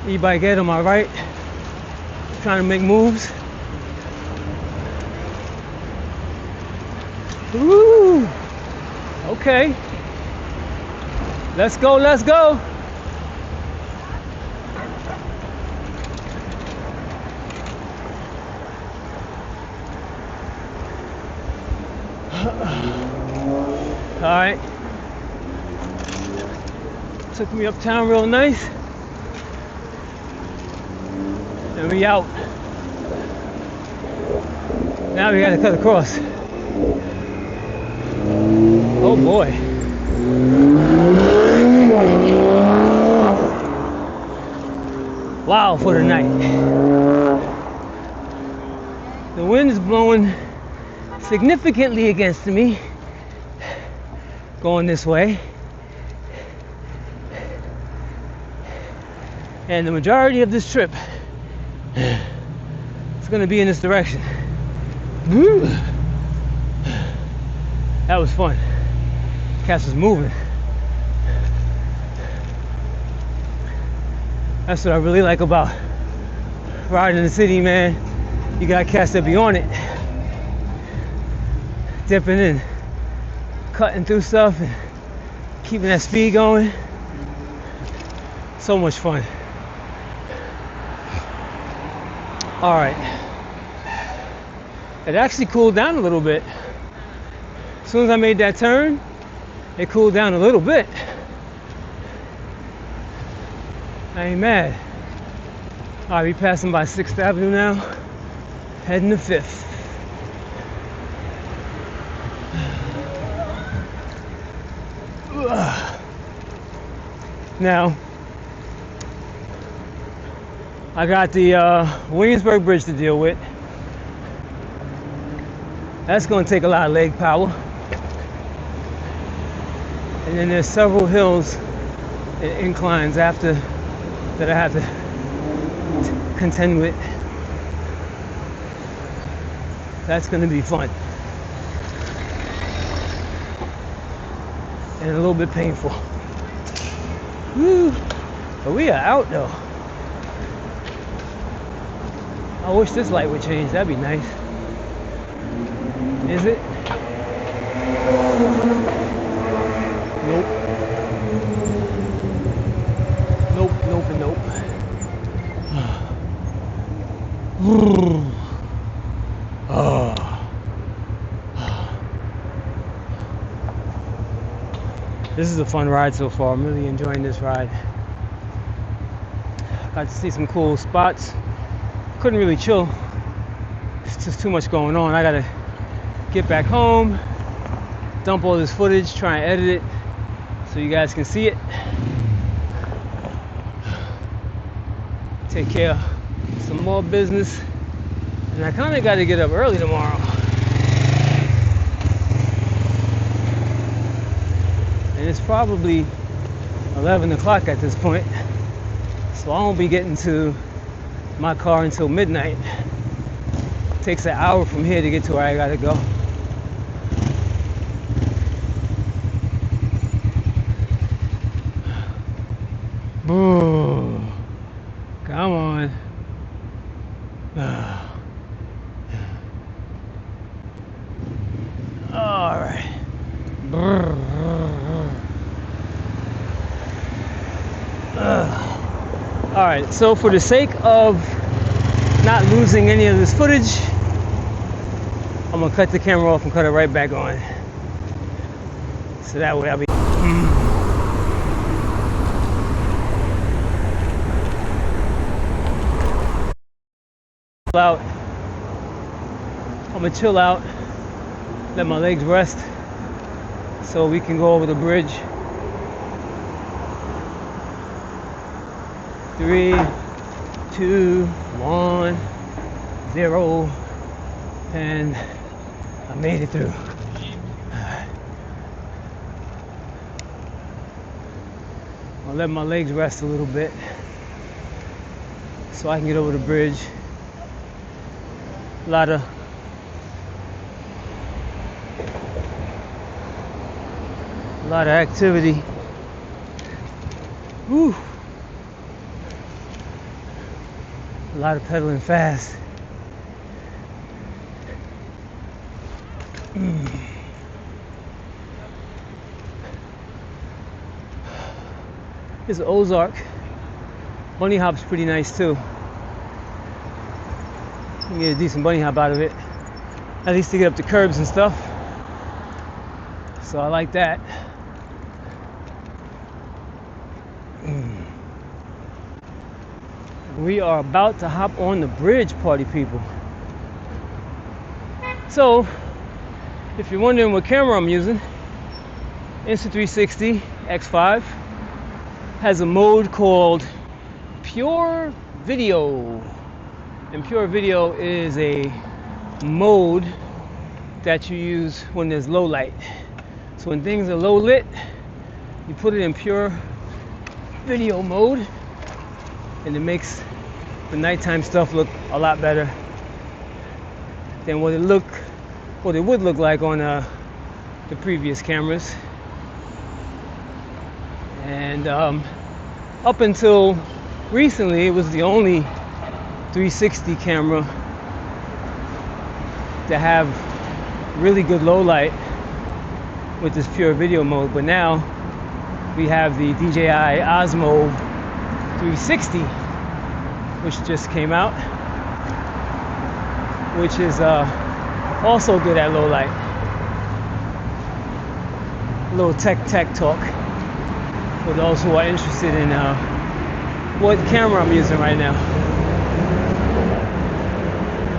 E-bike Ed on my right. Trying to make moves. Woo! Okay. Let's go. Alright. Took me uptown real nice. And we out. Now we gotta cut across. Oh boy. Wow, for the night. The wind is blowing significantly against me, going this way. And the majority of this trip is going to be in this direction. That was fun. Cats was moving. That's what I really like about riding in the city, man. You got cats that be on it, dipping in, cutting through stuff, and keeping that speed going. So much fun. All right. It actually cooled down a little bit. As soon as I made that turn, it cooled down a little bit. I ain't mad. All right, we passing by 6th Avenue now, heading to 5th. Now, I got the Queensboro Bridge to deal with. That's going to take a lot of leg power. And then there's several hills and inclines after that I have to contend with. That's going to be fun. And a little bit painful. Woo. But we are out though. I wish this light would change. That'd be nice. Is it? Nope. Nope, nope, and nope. This is a fun ride so far. I'm really enjoying this ride. Got to see some cool spots. Couldn't really chill. It's just too much going on. I gotta get back home, dump all this footage, try and edit it so you guys can see it. Take care of some more business. And I kind of got to get up early tomorrow. And it's probably 11 o'clock at this point. So I won't be getting to my car until midnight. It takes an hour from here to get to where I gotta go. Boo. Come on. All right. All right, so for the sake of not losing any of this footage, I'm gonna cut the camera off and cut it right back on. So that way I'll be out. I'm gonna chill out, let my legs rest so we can go over the bridge. 3, 2, 1, 0, and I made it through. I'll let my legs rest a little bit so I can get over the bridge. A lot of activity. Woo. A lot of pedaling fast. This is Ozark. Bunny hop's pretty nice too. You can get a decent bunny hop out of it. At least to get up the curbs and stuff. So I like that. We are about to hop on the bridge, party people. So, if you're wondering what camera I'm using, Insta360 X5 has a mode called Pure Video. And Pure Video is a mode that you use when there's low light. So when things are low lit, you put it in Pure Video mode, and it makes the nighttime stuff look a lot better than what it would look like on the previous cameras. And up until recently, it was the only 360 camera to have really good low light with this Pure Video mode. But now we have the DJI Osmo 360, which just came out, which is also good at low light. A little tech talk for those who are interested in what camera I'm using right now.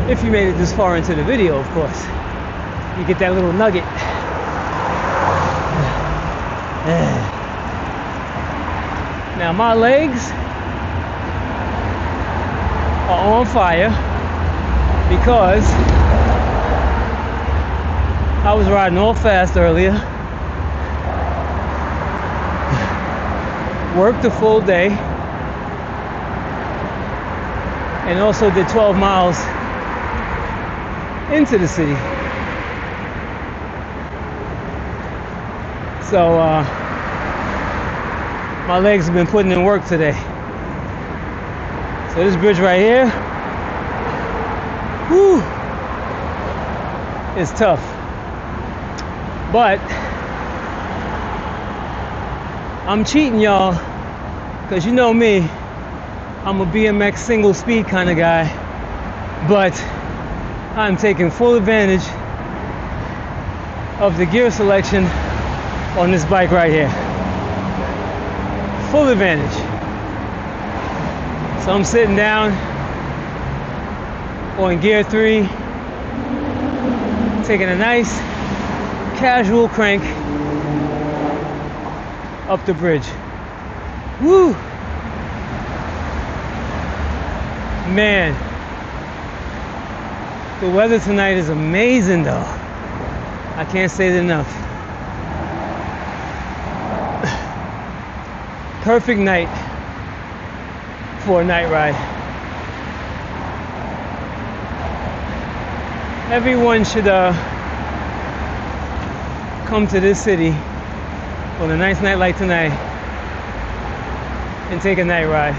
If you made it this far into the video, of course, you get that little nugget. Now my legs are on fire because I was riding all fast earlier, worked a full day, and also did 12 miles into the city. So my legs have been putting in work today. So this bridge right here, whew, is tough. But I'm cheating, y'all, because you know me, I'm a BMX single speed kind of guy, but I'm taking full advantage of the gear selection on this bike right here. Full advantage. So I'm sitting down on gear 3, taking a nice casual crank up the bridge. Woo! Man, the weather tonight is amazing though. I can't say it enough. Perfect night for a night ride. Everyone should come to this city on a nice night like tonight and take a night ride.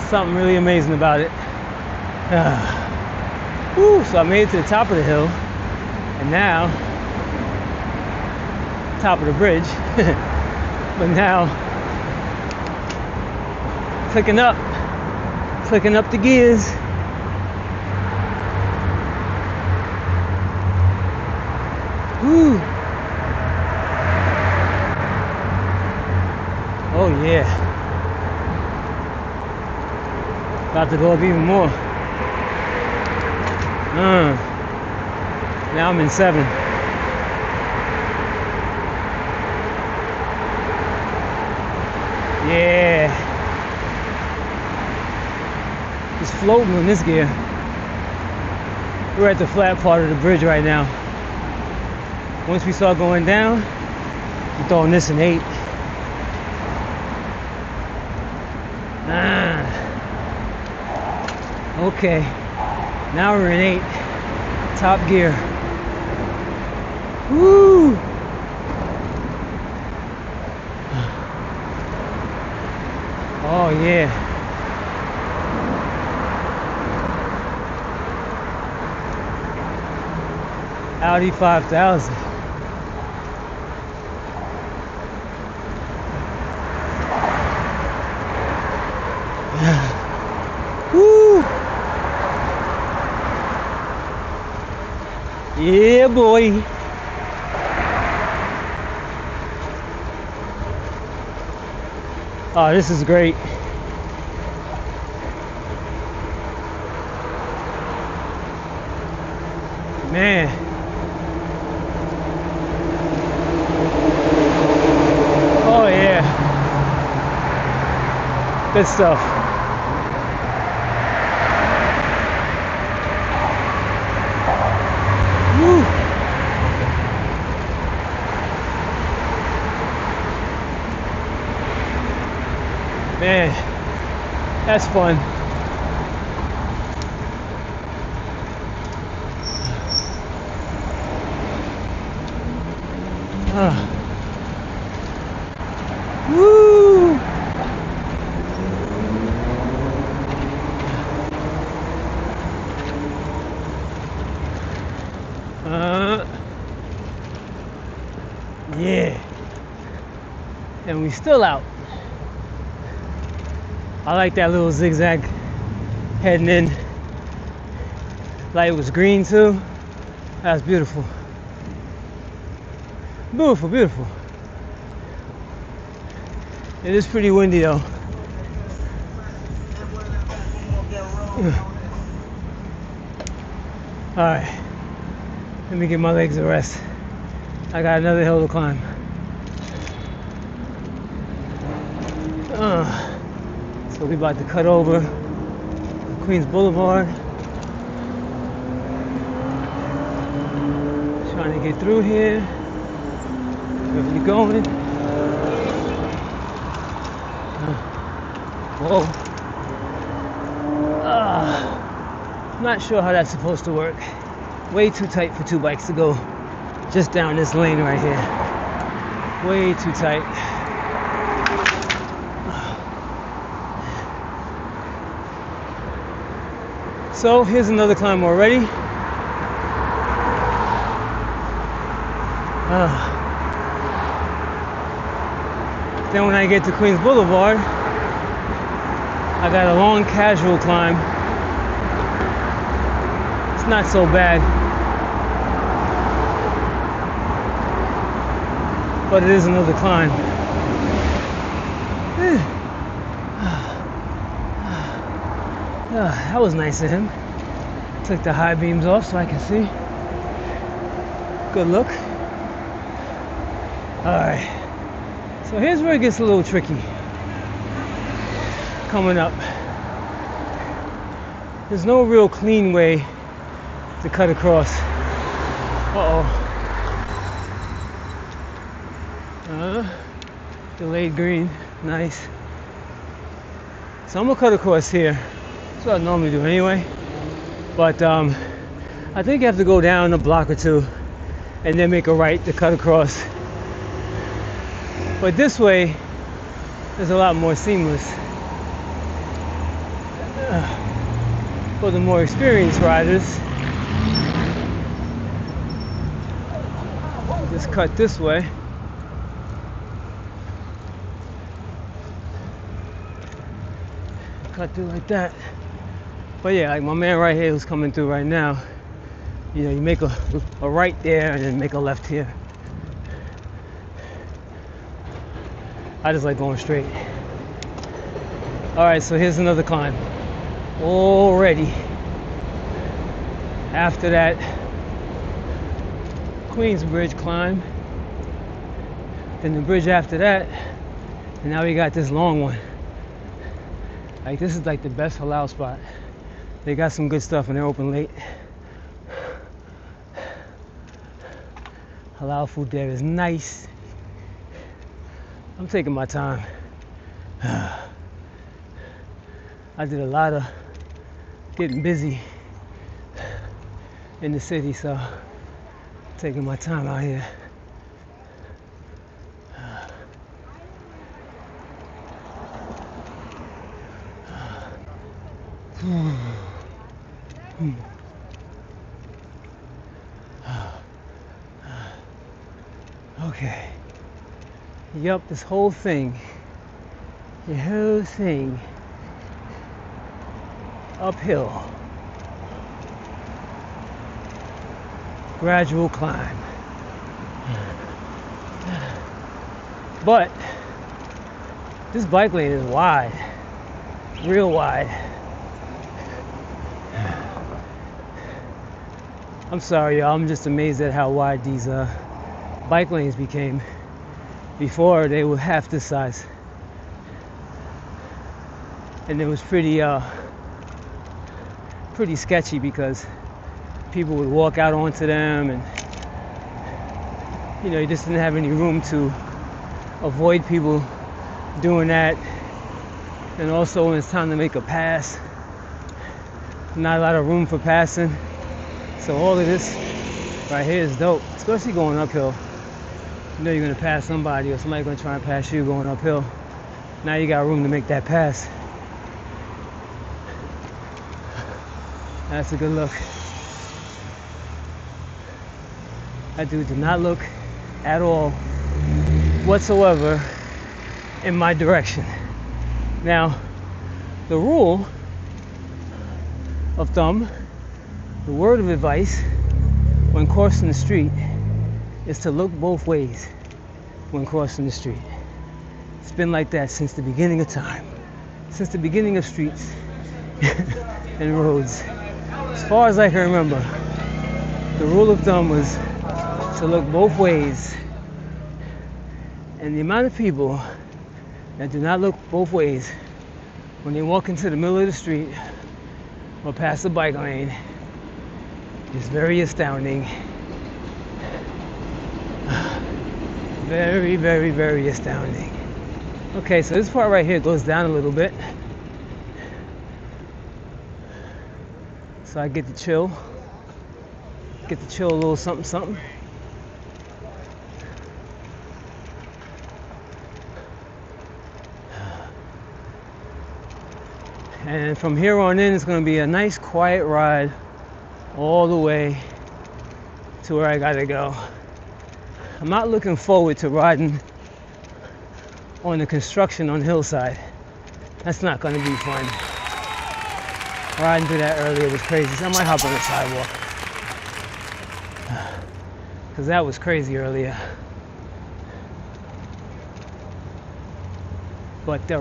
Something really amazing about it. Woo, so I made it to the top of the hill, and now top of the bridge. But now clicking up the gears. Woo. Oh yeah. About to go up even more. Now I'm in 7. Yeah. Just floating on this gear. We're at the flat part of the bridge right now. Once we start going down, I'm throwing this in 8. Okay, now we're in 8. Top gear. Woo! Oh yeah. Audi 5000. Woo! boy. Oh, this is great. Man. Oh yeah. Good stuff. Woo. Man, that's fun. Woo! Yeah. And we still out. I like that little zigzag heading in. Light was green too. That's beautiful. Beautiful, beautiful. It is pretty windy though. Alright. Let me give my legs a rest. I got another hill to climb. So we about to cut over Queens Boulevard. Trying to get through here. Wherever you're going. Whoa. Not sure how that's supposed to work. Way too tight for two bikes to go just down this lane right here. Way too tight. So here's another climb already. Then when I get to Queens Boulevard, I got a long casual climb. It's not so bad, but it is another climb. That was nice of him. Took the high beams off so I can see. Good look. Alright. So here's where it gets a little tricky. Coming up. There's no real clean way to cut across. Delayed green. Nice. So I'm gonna cut across here. That's what I normally do anyway. But I think you have to go down a block or two and then make a right to cut across. But this way is a lot more seamless. For the more experienced riders, just cut this way. Cut through like that. But yeah, like my man right here who's coming through right now, you know, you make a right there and then make a left here. I just like going straight. Alright, so here's another climb. Already. After that Queens Bridge climb, then the bridge after that, and now we got this long one. Like this is like the best halal spot. They got some good stuff and they're open late. Halal food there is nice. I'm taking my time. I did a lot of getting busy in the city, so I'm taking my time out here. Okay. Yup, this whole thing. The whole thing. Uphill. gradual climb. But this bike lane is wide, real wide. I'm sorry, y'all. I'm just amazed at how wide these bike lanes became. Before, they were half this size, and it was pretty sketchy because people would walk out onto them, and you just didn't have any room to avoid people doing that. And also, when it's time to make a pass, not a lot of room for passing. So all of this right here is dope, especially going uphill. You know you're gonna pass somebody, or somebody's gonna try and pass you going uphill. Now you got room to make that pass. That's a good look. That dude did not look at all whatsoever in my direction. Now, the rule of thumb, the word of advice when crossing the street is to look both ways when crossing the street. It's been like that since the beginning of time, since the beginning of streets and roads. As far as I can remember, the rule of thumb was to look both ways. And the amount of people that do not look both ways when they walk into the middle of the street or past the bike lane is very astounding. Very, very, very astounding. Okay, so this part right here goes down a little bit. So I get to chill a little something, something. And from here on in, it's going to be a nice quiet ride all the way to where I gotta go. I'm not looking forward to riding on the construction on Hillside. That's not going to be fun. Riding through that earlier was crazy. So I might hop on the sidewalk, because that was crazy earlier. But the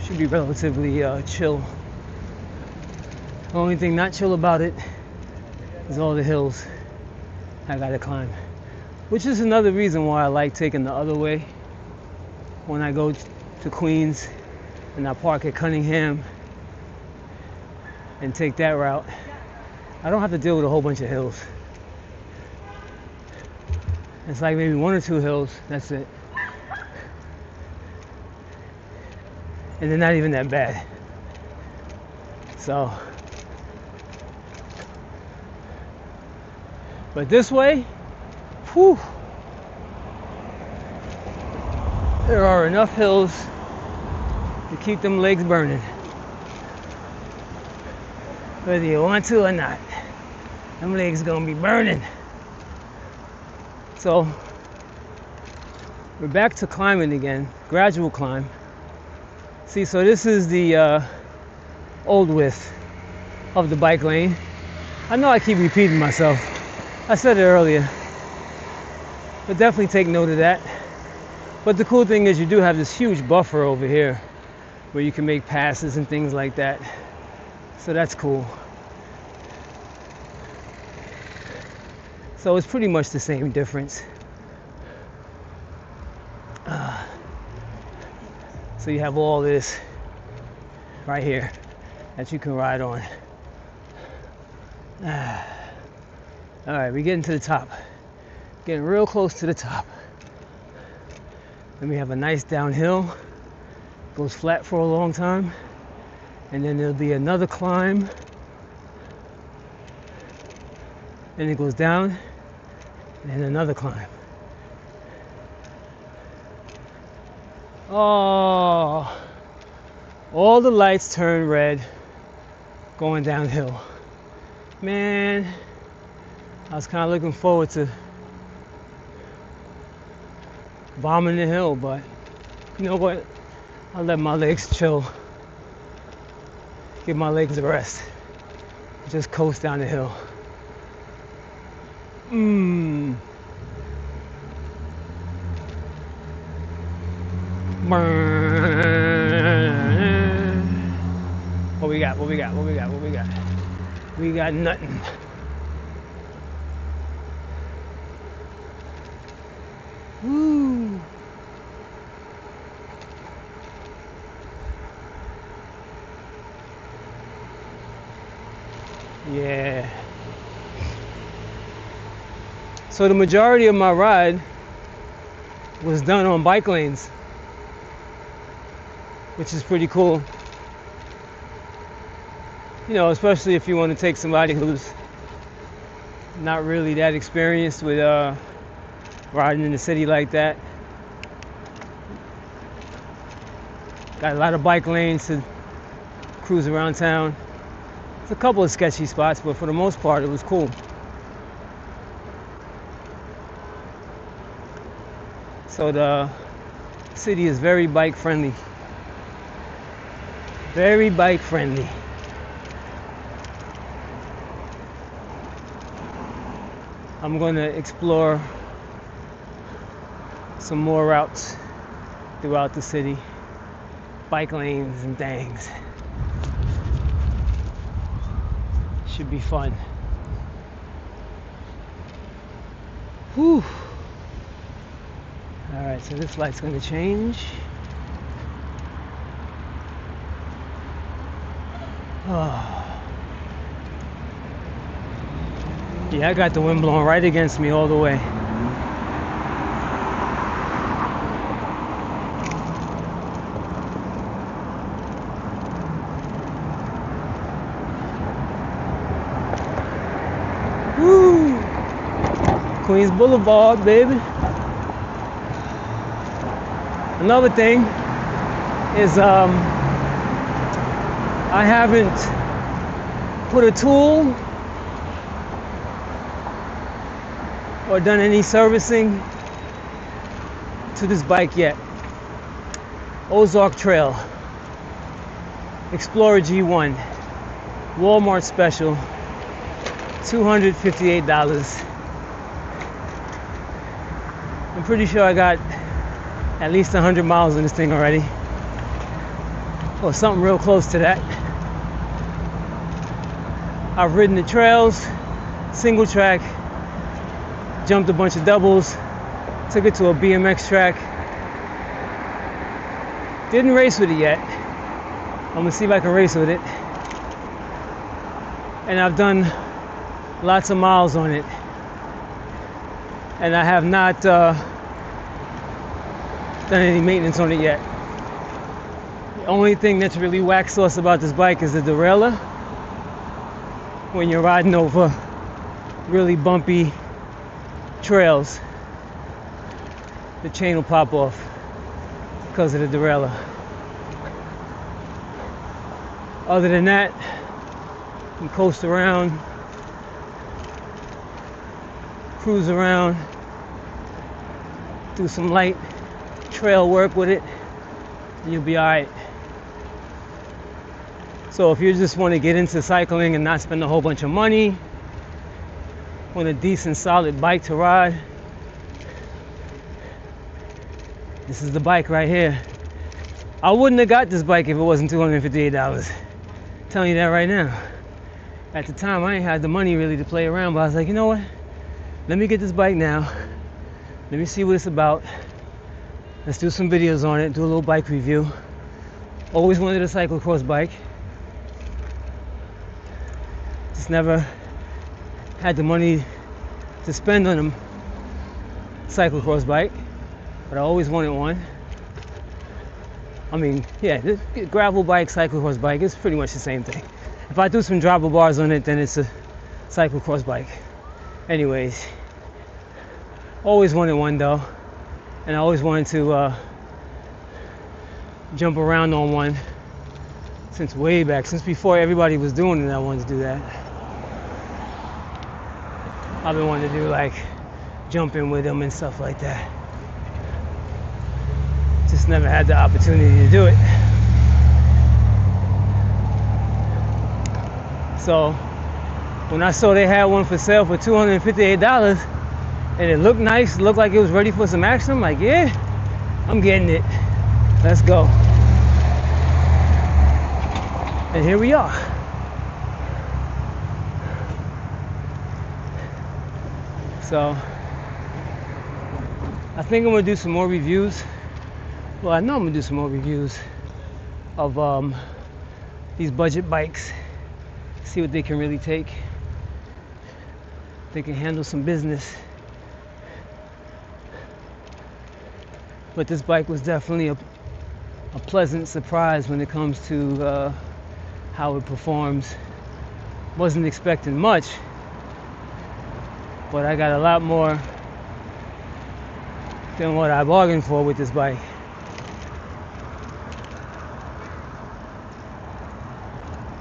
should be relatively chill. The only thing not chill about it is all the hills I gotta climb, which is another reason why I like taking the other way when I go to Queens and I park at Cunningham and take that route. I don't have to deal with a whole bunch of hills. It's like maybe one or two hills, that's it. And they're not even that bad. So, but this way, whew, there are enough hills to keep them legs burning, whether you want to or not. Them legs gonna be burning. So we're back to climbing again, gradual climb. See, so this is the old width of the bike lane. I know I keep repeating myself. I said it earlier, but definitely take note of that. But the cool thing is you do have this huge buffer over here where you can make passes and things like that. So that's cool. So it's pretty much the same difference. So you have all this right here that you can ride on. All right, we're getting to the top. Getting real close to the top. Then we have a nice downhill. Goes flat for a long time. And then there'll be another climb. Then it goes down. And another climb. Oh, all the lights turn red going downhill. Man, I was kind of looking forward to bombing the hill, but you know what? I'll let my legs chill. Give my legs a rest. Just coast down the hill. What we got? We got nothing. Woo. Yeah. So the majority of my ride was done on bike lanes, which is pretty cool. You know, especially if you want to take somebody who's not really that experienced with riding in the city like that. Got a lot of bike lanes to cruise around town. There's a couple of sketchy spots, but for the most part, it was cool. So the city is very bike friendly. Very bike friendly. I'm going to explore some more routes throughout the city. Bike lanes and things. Should be fun. Whew. Alright, so this light's going to change. Oh. Yeah, I got the wind blowing right against me all the way. Woo! Queens Blvd, baby. Another thing is I haven't put a tool or done any servicing to this bike yet. Ozark Trail Explorer G.1, Walmart special, $258. I'm pretty sure I got at least 100 miles on this thing already, or something real close to that. I've ridden the trails, single track, jumped a bunch of doubles, took it to a BMX track. Didn't race with it yet. I'm gonna see if I can race with it. And I've done lots of miles on it. And I have not done any maintenance on it yet. The only thing that's really wax sauce about this bike is the derailleur. When you're riding over really bumpy trails, the chain will pop off because of the derailleur. Other than that, you can coast around, cruise around, do some light trail work with it, and you'll be alright. So if you just want to get into cycling and not spend a whole bunch of money, want a decent solid bike to ride, this is the bike right here. I wouldn't have got this bike if it wasn't $258. I'm telling you that right now. At the time I ain't had the money really to play around, but I was like, you know what? Let me get this bike now. Let me see what it's about. Let's do some videos on it, do a little bike review. Always wanted a cyclocross bike. Just never had the money to spend on a cyclocross bike, but I always wanted one. I mean, yeah, this gravel bike, cyclocross bike, it's pretty much the same thing. If I do some drivable bars on it, then it's a cyclocross bike. Anyways, always wanted one though, and I always wanted to jump around on one since way back, since before everybody was doing it. I wanted to do that. I've been wanting to do like jumping with them and stuff like that. Just never had the opportunity to do it. So when I saw they had one for sale for $258 and it looked nice, looked like it was ready for some action, I'm like, yeah, I'm getting it. Let's go. And here we are. So I think I'm gonna do some more reviews. Well, I know I'm gonna do some more reviews of these budget bikes. See what they can really take. They can handle some business. But this bike was definitely a pleasant surprise when it comes to how it performs. Wasn't expecting much, but I got a lot more than what I bargained for with this bike.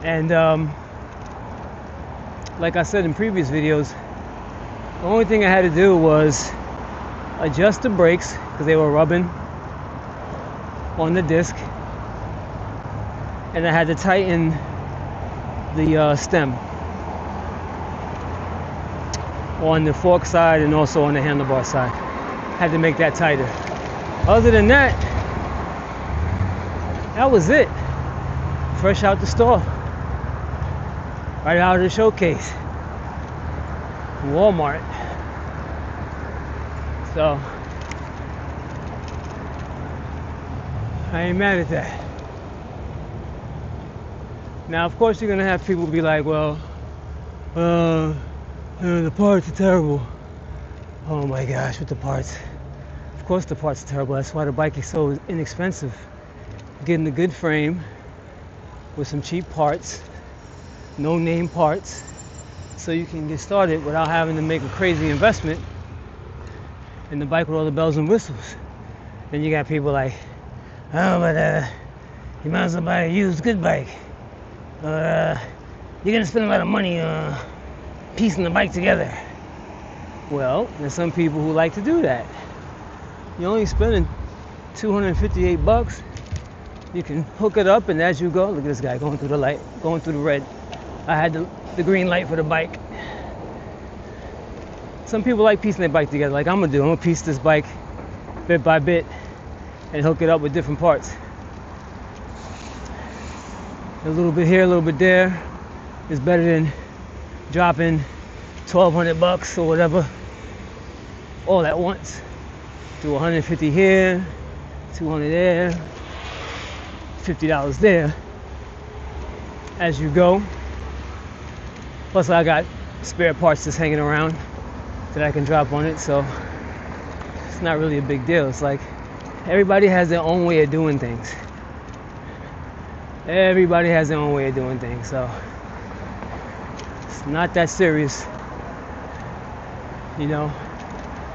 And like I said in previous videos, the only thing I had to do was adjust the brakes because they were rubbing on the disc, and I had to tighten the stem on the fork side and also on the handlebar side. Had to make that tighter. Other than that, that was it. Fresh out the store, right out of the showcase, Walmart. So I ain't mad at that. Now, of course, you're gonna have people be like, well, the parts are terrible. Oh my gosh, with the parts. Of course the parts are terrible. That's why the bike is so inexpensive. Getting a good frame with some cheap parts, no name parts, so you can get started without having to make a crazy investment in the bike with all the bells and whistles. Then you got people like, oh, but you might as well buy a used good bike. You're gonna spend a lot of money piecing the bike together. Well, there's some people who like to do that. You're only spending $258. You can hook it up, and as you go, look at this guy going through the light, going through the red. I had the green light for the bike. Some people like piecing their bike together, like I'm gonna do. I'm gonna piece this bike bit by bit and hook it up with different parts. A little bit here, a little bit there is better than dropping $1,200 or whatever all at once. Do 150 here, 200 there, $50 there as you go. Plus I got spare parts just hanging around that I can drop on it, so it's not really a big deal. It's like everybody has their own way of doing things. Everybody has their own way of doing things, so it's not that serious. You know,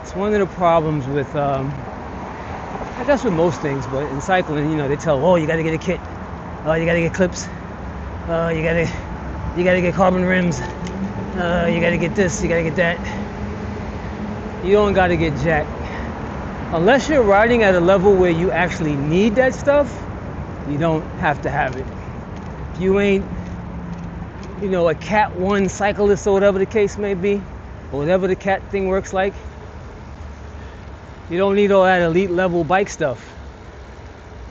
it's one of the problems with, I guess with most things, but in cycling, you know, they tell, oh, you gotta get a kit. Oh, you gotta get clips. Oh, you gotta get carbon rims. You gotta get this, you gotta get that. You don't gotta get jack. Unless you're riding at a level where you actually need that stuff, you don't have to have it. If you ain't, you know, a Cat 1 cyclist or whatever the case may be, or whatever the cat thing works like, you don't need all that elite level bike stuff.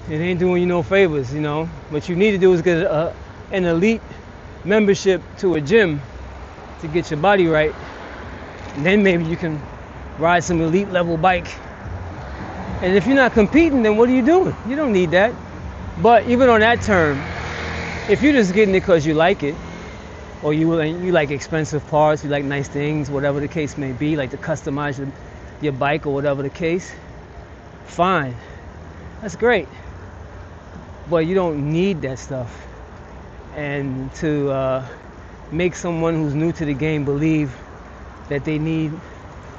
It ain't doing you no favors, you know. What you need to do is get an elite membership to a gym to get your body right. And then maybe you can ride some elite level bike. And if you're not competing, then what are you doing? You don't need that. But even on that term, if you're just getting it because you like it, or you like expensive parts, you like nice things, whatever the case may be, like to customize your bike or whatever the case, fine. That's great. But you don't need that stuff. And to make someone who's new to the game believe that they need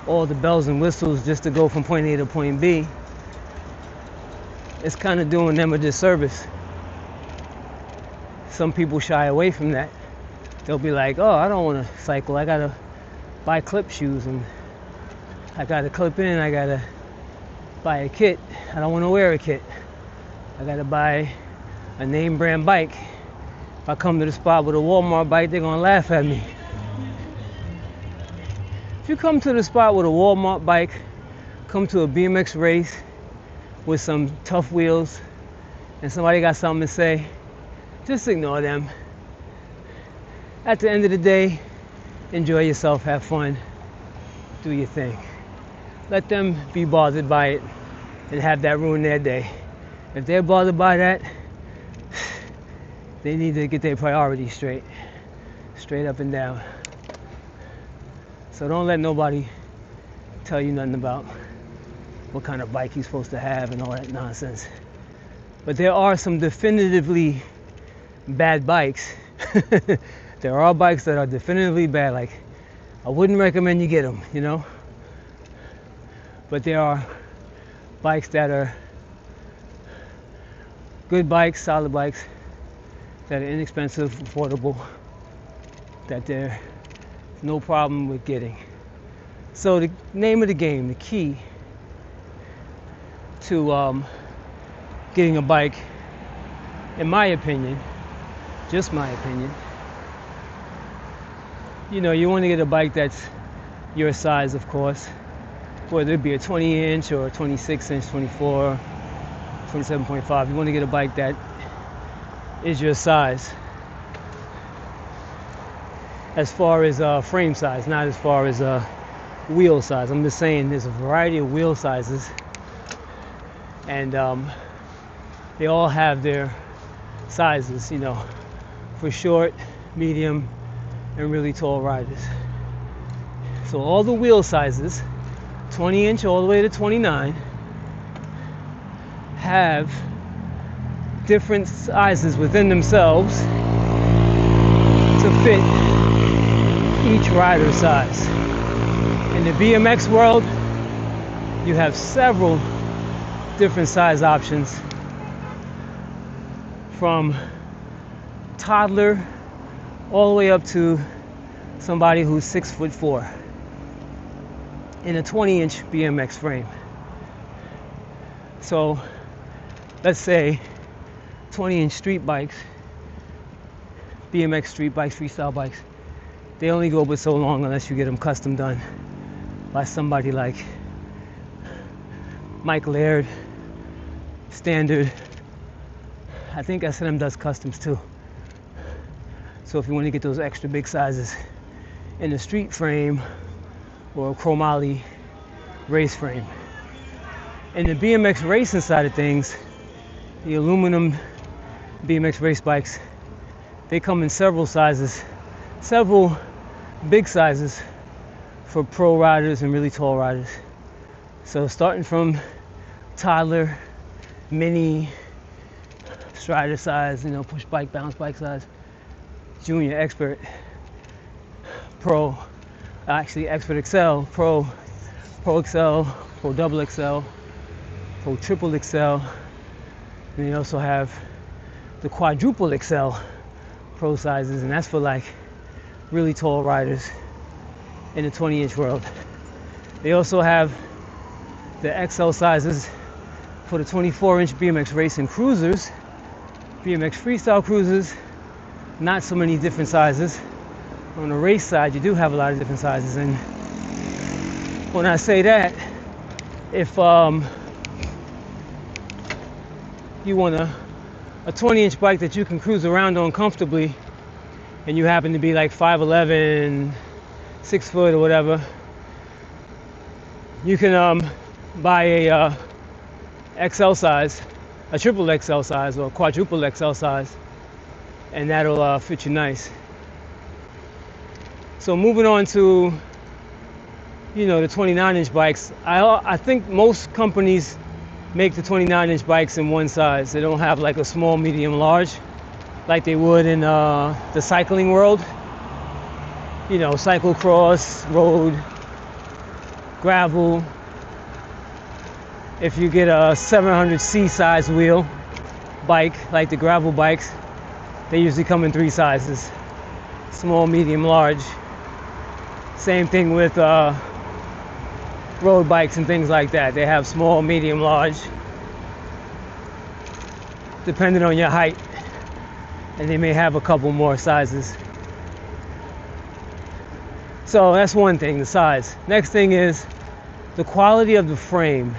all the bells and whistles just to go from point A to point B, it's kind of doing them a disservice. Some people shy away from that. They'll be like, oh, I don't want to cycle. I got to buy clip shoes, and I got to clip in. I got to buy a kit. I don't want to wear a kit. I got to buy a name brand bike. If I come to the spot with a Walmart bike, they're going to laugh at me. if you come to the spot with a Walmart bike, come to a BMX race with some tough wheels, and somebody got something to say, just ignore them. At the end of the day, enjoy yourself, have fun, do your thing. Let them be bothered by it and have that ruin their day. If they're bothered by that, they need to get their priorities straight up and down. So don't let nobody tell you nothing about what kind of bike you're supposed to have and all that nonsense. But there are some definitively bad bikes. There are bikes that are definitively bad. Like, I wouldn't recommend you get them, you know? But there are bikes that are good bikes, solid bikes, that are inexpensive, affordable, that there's no problem with getting. So the name of the game, the key to getting a bike, in my opinion, just my opinion, you know, you want to get a bike that's your size, of course, whether it be a 20-inch or a 26-inch, 24, 27.5. You want to get a bike that is your size as far as frame size, not as far as wheel size. I'm just saying there's a variety of wheel sizes, and they all have their sizes, you know, for short, medium, and really tall riders. So all the wheel sizes, 20-inch all the way to 29, have different sizes within themselves to fit each rider's size. In the BMX world, you have several different size options, from toddler all the way up to somebody who's 6'4" in a 20-inch BMX frame. So let's say 20-inch street bikes, BMX street bikes, freestyle bikes, they only go but so long unless you get them custom done by somebody like Mike Laird, Standard. I think S&M does customs too. So if you want to get those extra big sizes in a street frame or a chromoly race frame. In the BMX racing side of things, the aluminum BMX race bikes, they come in several sizes, several big sizes for pro riders and really tall riders. So starting from toddler, mini, strider size, you know, push bike, bounce bike size, junior, expert, pro, actually expert XL, pro XL, pro double XL, pro triple XL, and you also have the quadruple XL pro sizes, and that's for like really tall riders in the 20-inch world. They also have the XL sizes for the 24-inch BMX racing cruisers, BMX freestyle cruisers, not so many different sizes. On the race side, you do have a lot of different sizes, and when I say that, if you want a 20-inch bike that you can cruise around on comfortably, and you happen to be like 5'11", 6 foot or whatever, you can buy a XL size, a triple XL size, or a quadruple XL size, and that'll fit you nice. So moving on to, you know, the 29-inch bikes, I think most companies make the 29-inch bikes in one size. They don't have like a small, medium, large like they would in the cycling world. You know, cyclocross, road, gravel. If you get a 700C size wheel bike, like the gravel bikes, they usually come in 3 sizes: small, medium, large. Same thing with road bikes and things like that. They have small, medium, large, depending on your height, and they may have a couple more sizes. So that's one thing, the size. Next thing is the quality of the frame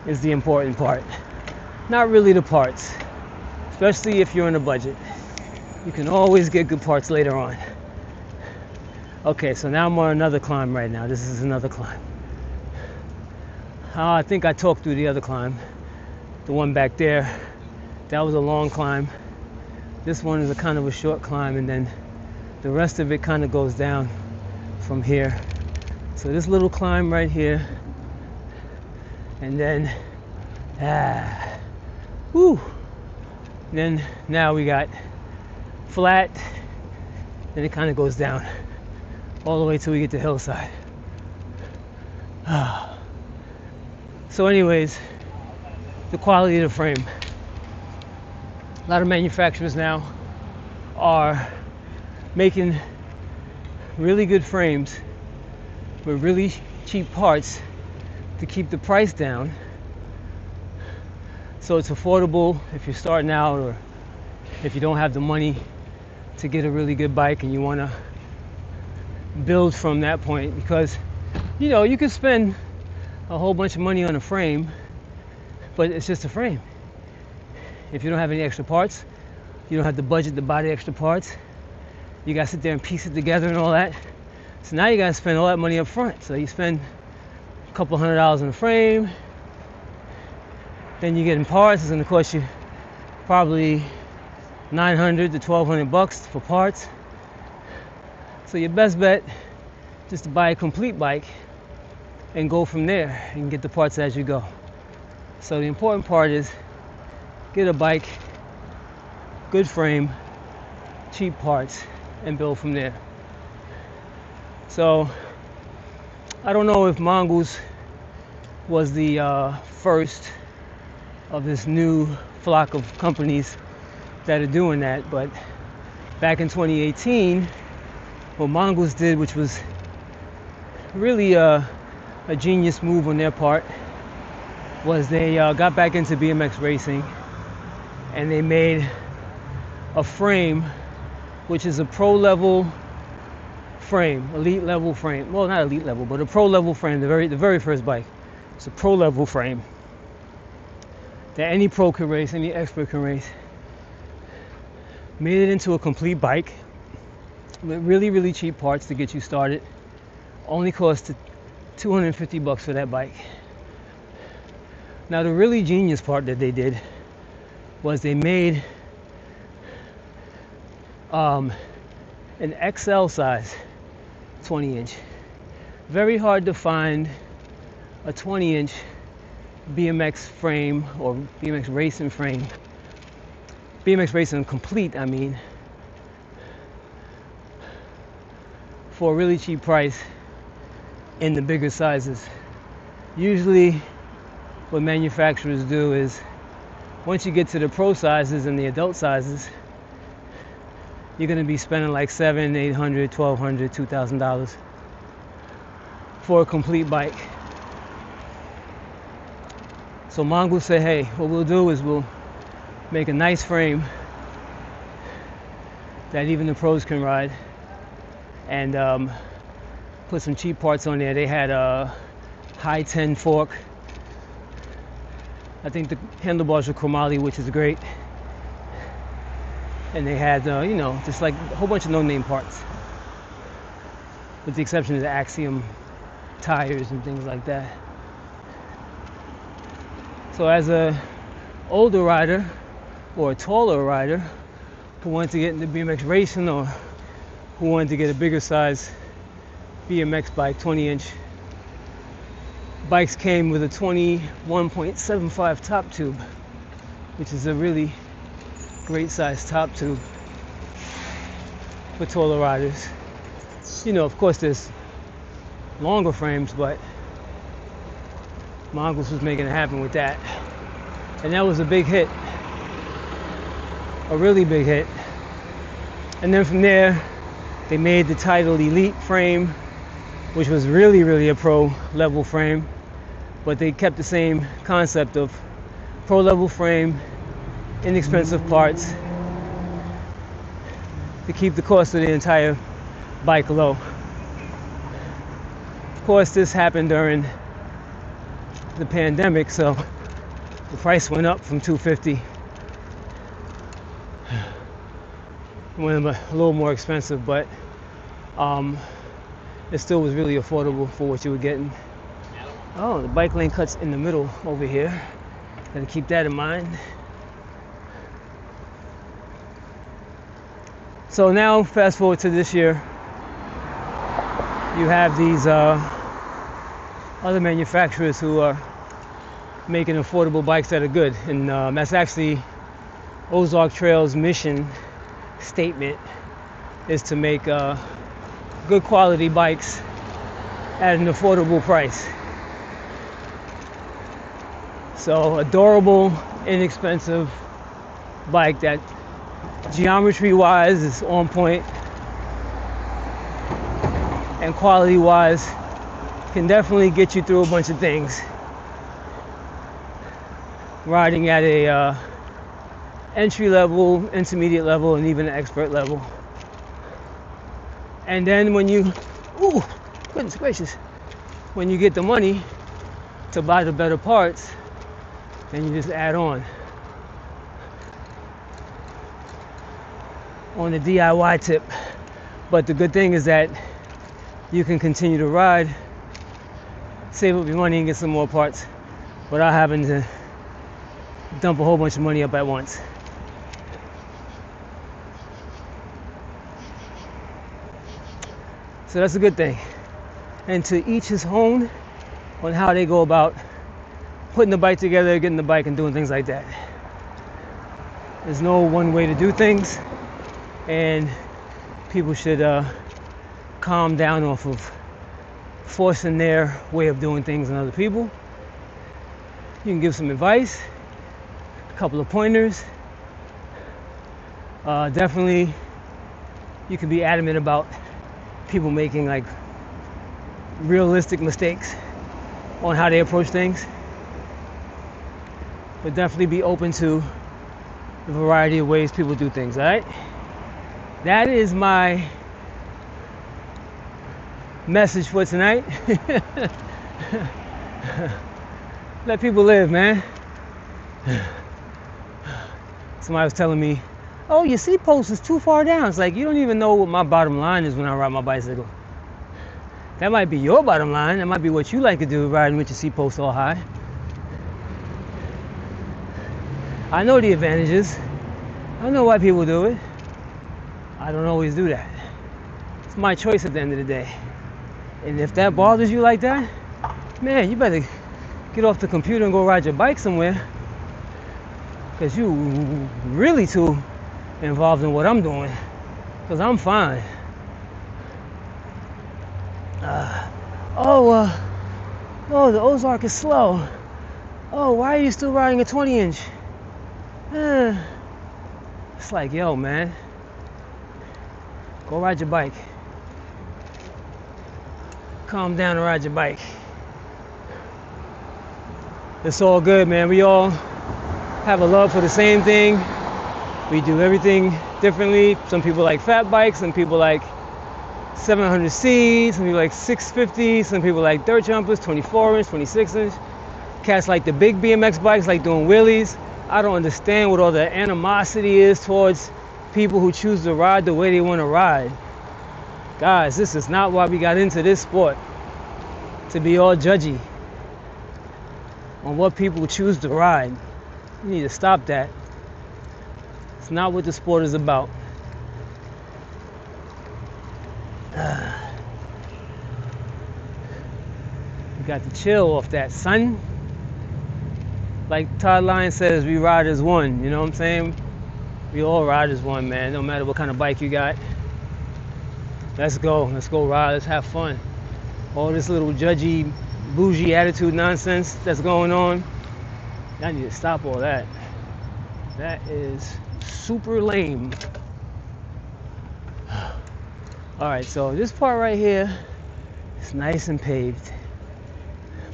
is the important part. Not really the parts, especially if you're on a budget. You can always get good parts later on. Okay, so now I'm on another climb right now. This is another climb. I think I talked through the other climb. The one back there, that was a long climb. This one is a kind of a short climb, and then the rest of it kind of goes down from here. So this little climb right here, and then, then now we got flat, and it kind of goes down all the way till we get to Hillside. So anyways, the quality of the frame. A lot of manufacturers now are making really good frames with really cheap parts to keep the price down, so it's affordable if you're starting out, or if you don't have the money to get a really good bike and you want to build from that point. Because you could spend a whole bunch of money on a frame, but it's just a frame. If you don't have any extra parts, you don't have the budget to buy the extra parts, you gotta sit there and piece it together and all that. So now you gotta spend all that money up front. So you spend a couple $100 on the frame, then you get in parts. It's gonna cost you probably $900 to $1,200 for parts. So your best bet is to buy a complete bike and go from there and get the parts as you go. So the important part is get a bike, good frame, cheap parts, and build from there. So I don't know if Mongoose was the first of this new flock of companies that are doing that, but back in 2018, what Mongoose did, which was really a genius move on their part, was they got back into BMX racing, and they made a frame which is a pro level frame, elite level frame. Well, not elite level, but a pro level frame. The very first bike. It's a pro level frame that any pro can race, any expert can race. Made it into a complete bike with really, really cheap parts to get you started. Only cost $250 for that bike. Now the really genius part that they did was they made an XL size 20-inch. Very hard to find a 20-inch BMX frame or BMX racing frame. BMX racing complete, I mean, for a really cheap price in the bigger sizes. Usually what manufacturers do is, once you get to the pro sizes and the adult sizes, you're going to be spending like $700, $800, $1,200, $2,000 for a complete bike. So Mongoose said, hey, what we'll do is we'll make a nice frame that even the pros can ride, and put some cheap parts on there. They had a high 10 fork. I think the handlebars are chromoly, which is great. And they had, just like a whole bunch of no-name parts, with the exception of the Axiom tires and things like that. So as a older rider or a taller rider who wanted to get into BMX racing, or who wanted to get a bigger size BMX bike, 20-inch bikes came with a 21.75 top tube, which is a really great size top tube for taller riders. Of course there's longer frames, but Mongoose was making it happen with that. And that was a big hit. A really big hit. And then from there, they made the title Elite frame, which was really, really a pro level frame. But they kept the same concept of pro level frame, inexpensive parts, to keep the cost of the entire bike low. course, this happened during the pandemic, so the price went up from $250. It went a little more expensive, but it still was really affordable for what you were getting. Oh, the bike lane cuts in the middle over here. Gotta keep that in mind. So now, fast forward to this year, you have these other manufacturers who are making affordable bikes that are good, and that's actually Ozark Trail's mission statement, is to make good quality bikes at an affordable price. So a durable, inexpensive bike that geometry wise is on point and quality wise can definitely get you through a bunch of things. Riding at a entry level, intermediate level, and even an expert level. And then when you, ooh, goodness gracious, when you get the money to buy the better parts, then you just add on the DIY tip. But the good thing is that you can continue to ride, save up your money and get some more parts without having to dump a whole bunch of money up at once. So that's a good thing. And to each his own on how they go about putting the bike together, getting the bike, and doing things like that. There's no one way to do things, and people should calm down off of forcing their way of doing things on other people. You can give some advice, a couple of pointers. Definitely, you can be adamant about people making like realistic mistakes on how they approach things, but definitely be open to the variety of ways people do things. All right, that is my message for tonight. Let people live, man. Somebody was telling me, oh, your seat post is too far down. It's like, you don't even know what my bottom line is when I ride my bicycle. That might be your bottom line. That might be what you like to do, riding with your seat post all high. I know the advantages. I know why people do it. I don't always do that. It's my choice at the end of the day. And if that bothers you like that, man, you better get off the computer and go ride your bike somewhere. Because you really too involved in what I'm doing. Because I'm fine. Oh, the Ozark is slow. Oh, why are you still riding a 20-inch? It's like, yo, man, go ride your bike. Calm down and ride your bike. It's all good, man. We all have a love for the same thing. We do everything differently. Some people like fat bikes, some people like 700C, some people like 650, some people like dirt jumpers, 24-inch, 26-inch. Cats like the big BMX bikes, like doing wheelies. I don't understand what all the animosity is towards people who choose to ride the way they want to ride. Guys, this is not why we got into this sport, to be all judgy on what people choose to ride. You need to stop that. It's not what the sport is about. You got to chill off that, son. Like Todd Lyons says, we ride as one, you know what I'm saying? We all ride as one, man, no matter what kind of bike you got. Let's go ride, let's have fun. All this little judgy, bougie attitude nonsense that's going on, I need to stop all that. That is super lame. All right, so this part right here is nice and paved,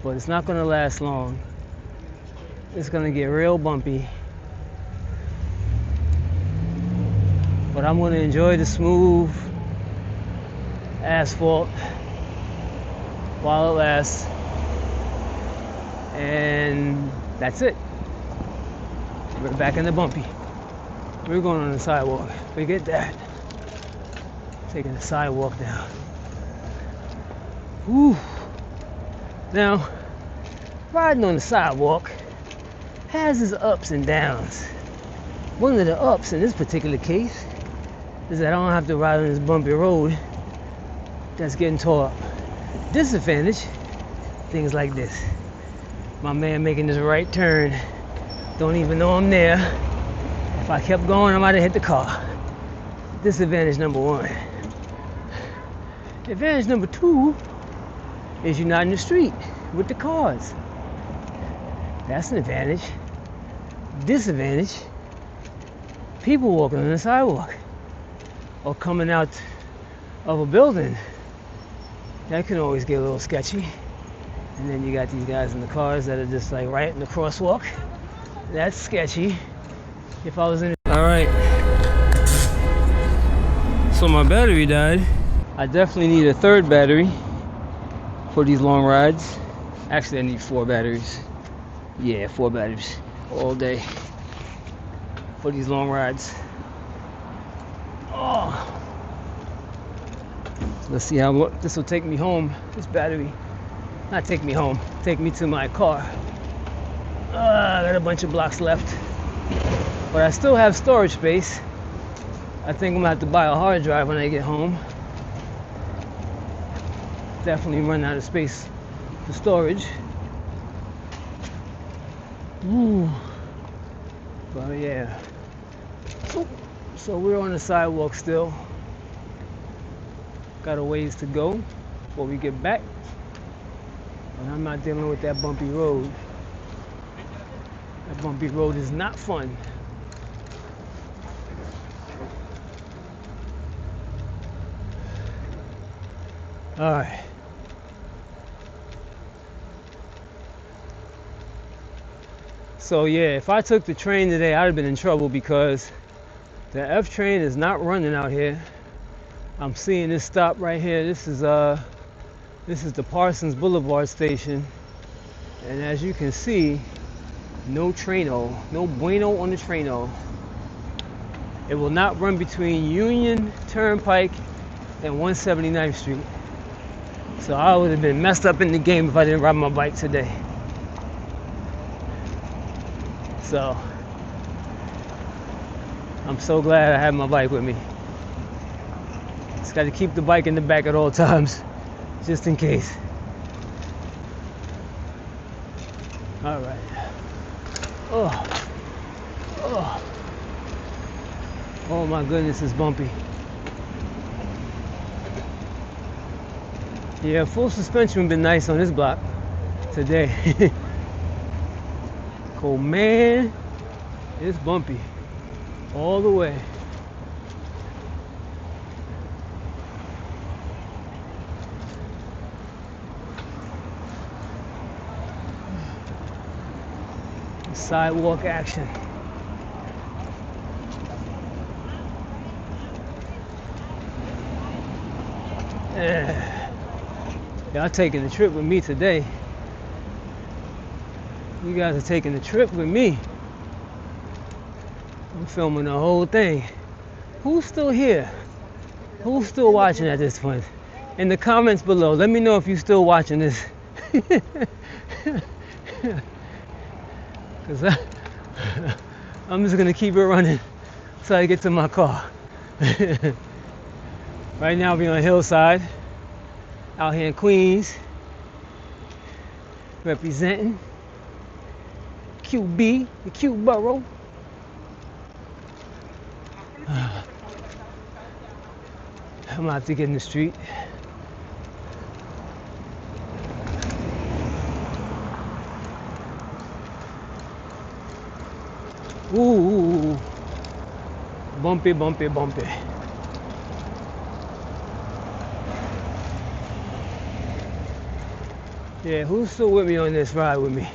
but it's not gonna last long. It's gonna get real bumpy. But I'm gonna enjoy the smooth asphalt while it lasts. And that's it. We're back in the bumpy. We're going on the sidewalk. Forget that. Taking the sidewalk down. Whew. Now, riding on the sidewalk has its ups and downs. One of the ups in this particular case is that I don't have to ride on this bumpy road that's getting tore up. Disadvantage, things like this. My man making this right turn, don't even know I'm there. If I kept going, I might have hit the car. Disadvantage number one. Advantage number two is you're not in the street with the cars. That's an advantage. Disadvantage, people walking on the sidewalk or coming out of a building. That can always get a little sketchy. And then you got these guys in the cars that are just like right in the crosswalk. That's sketchy. If I was in it. Alright. So my battery died. I definitely need a third battery for these long rides. Actually, I need 4 batteries. Yeah, 4 batteries all day for these long rides. Oh. Let's see how this will take me home. This battery, not take me home, take me to my car. I got a bunch of blocks left, but I still have storage space. I think I'm gonna have to buy a hard drive when I get home. Definitely run out of space for storage. Ooh. But yeah. So we're on the sidewalk still. Got a ways to go before we get back. And I'm not dealing with that bumpy road. That bumpy road is not fun. All right. So yeah, if I took the train today, I'd have been in trouble because the F train is not running out here. I'm seeing this stop right here. This is the Parsons Boulevard station, and as you can see, no traino, no bueno on the traino. It will not run between Union Turnpike and 179th Street. So I would have been messed up in the game if I didn't ride my bike today. So I'm so glad I had my bike with me. Just got to keep the bike in the back at all times, just in case. All right. Oh my goodness, it's bumpy. Yeah, full suspension would be nice on this block today. Cool, man. It's bumpy all the way. Sidewalk action. Y'all taking the trip with me today. You guys are taking the trip with me. I'm filming the whole thing. Who's still here? Who's still watching at this point? In the comments below, let me know if you're still watching this. Cause I'm just gonna keep it running until I get to my car. Right now we're on Hillside, out here in Queens, representing QB, the Queensboro. I'm about to get in the street. Ooh, bumpy, bumpy, bumpy. Yeah, who's still with me on this ride with me?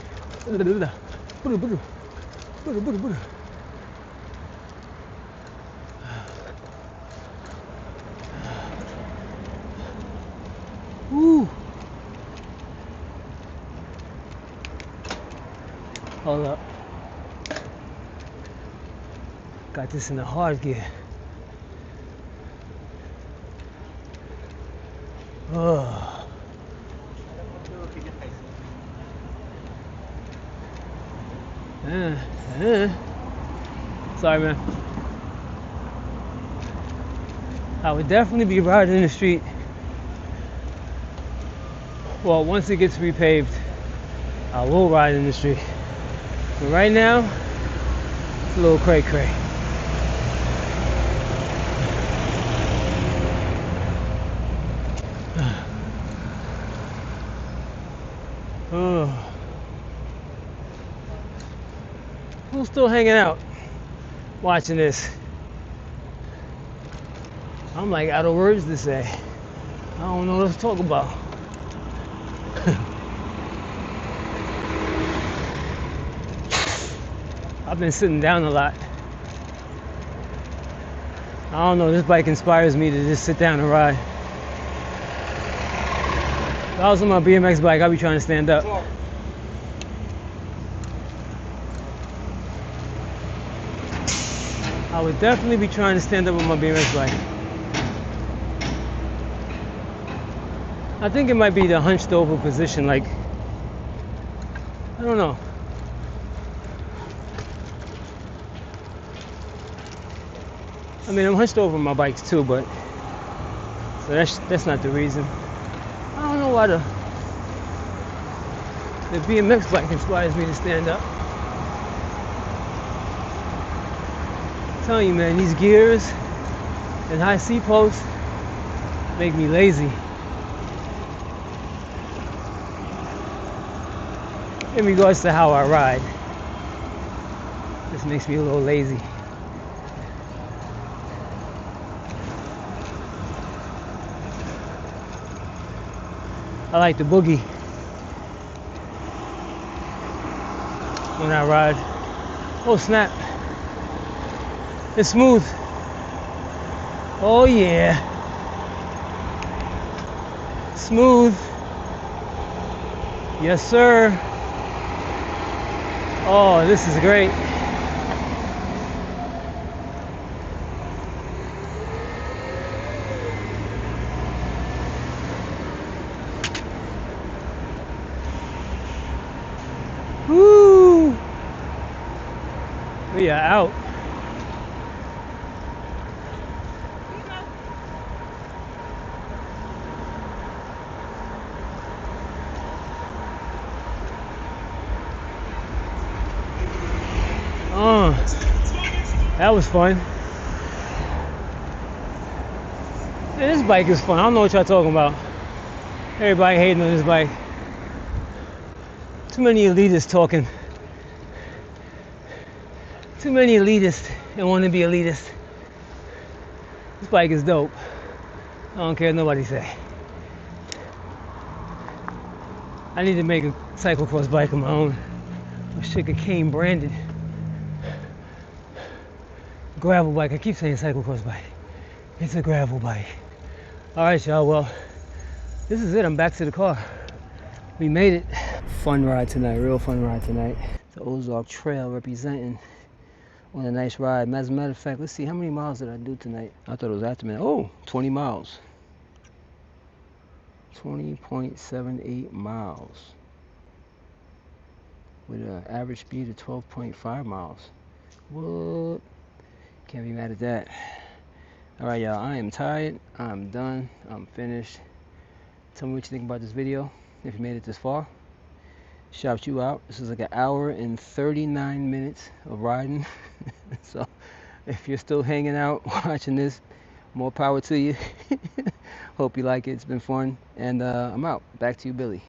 Ooh, Hold up. Got this in the hard gear. Oh. Sorry, man. I would definitely be riding in the street. Well, once it gets repaved, I will ride in the street. But right now, it's a little cray-cray. Oh. Who's still hanging out watching this? I'm like out of words to say. I don't know what to talk about. I've been sitting down a lot. I don't know, this bike inspires me to just sit down and ride. If I was on my BMX bike, I'd be trying to stand up. I would definitely be trying to stand up with my BMX bike. I think it might be the hunched over position, like, I don't know. I mean, I'm hunched over my bikes too, but so that's not the reason. I don't know why the BMX bike inspires me to stand up. I'm telling you, man, these gears and high seat posts make me lazy. In regards to how I ride, this makes me a little lazy. I like the boogie when I ride. Oh snap, it's smooth. Oh yeah, smooth. Yes sir. Oh, this is great. Woo! We are out. That was fun. Man, this bike is fun. I don't know what y'all talking about. Everybody hating on this bike. Too many elitists talking. Too many elitists and want to be elitist. This bike is dope. I don't care what nobody say. I need to make a cyclocross bike of my own. A sugar cane branded gravel bike. I keep saying cyclocross bike. It's a gravel bike. All right, y'all. Well, this is it. I'm back to the car. We made it. Fun ride tonight. Real fun ride tonight. The Ozark Trail representing on a nice ride. As a matter of fact, let's see. How many miles did I do tonight? I thought it was after midnight. Oh, 20 miles. 20.78 miles. With an average speed of 12.5 miles. What? Can't be mad at that. Alright, y'all. I am tired. I'm done. I'm finished. Tell me what you think about this video. If you made it this far, shout you out. This is like an hour and 39 minutes of riding. So if you're still hanging out watching this, more power to you. Hope you like it. It's been fun. And I'm out. Back to you, Billy.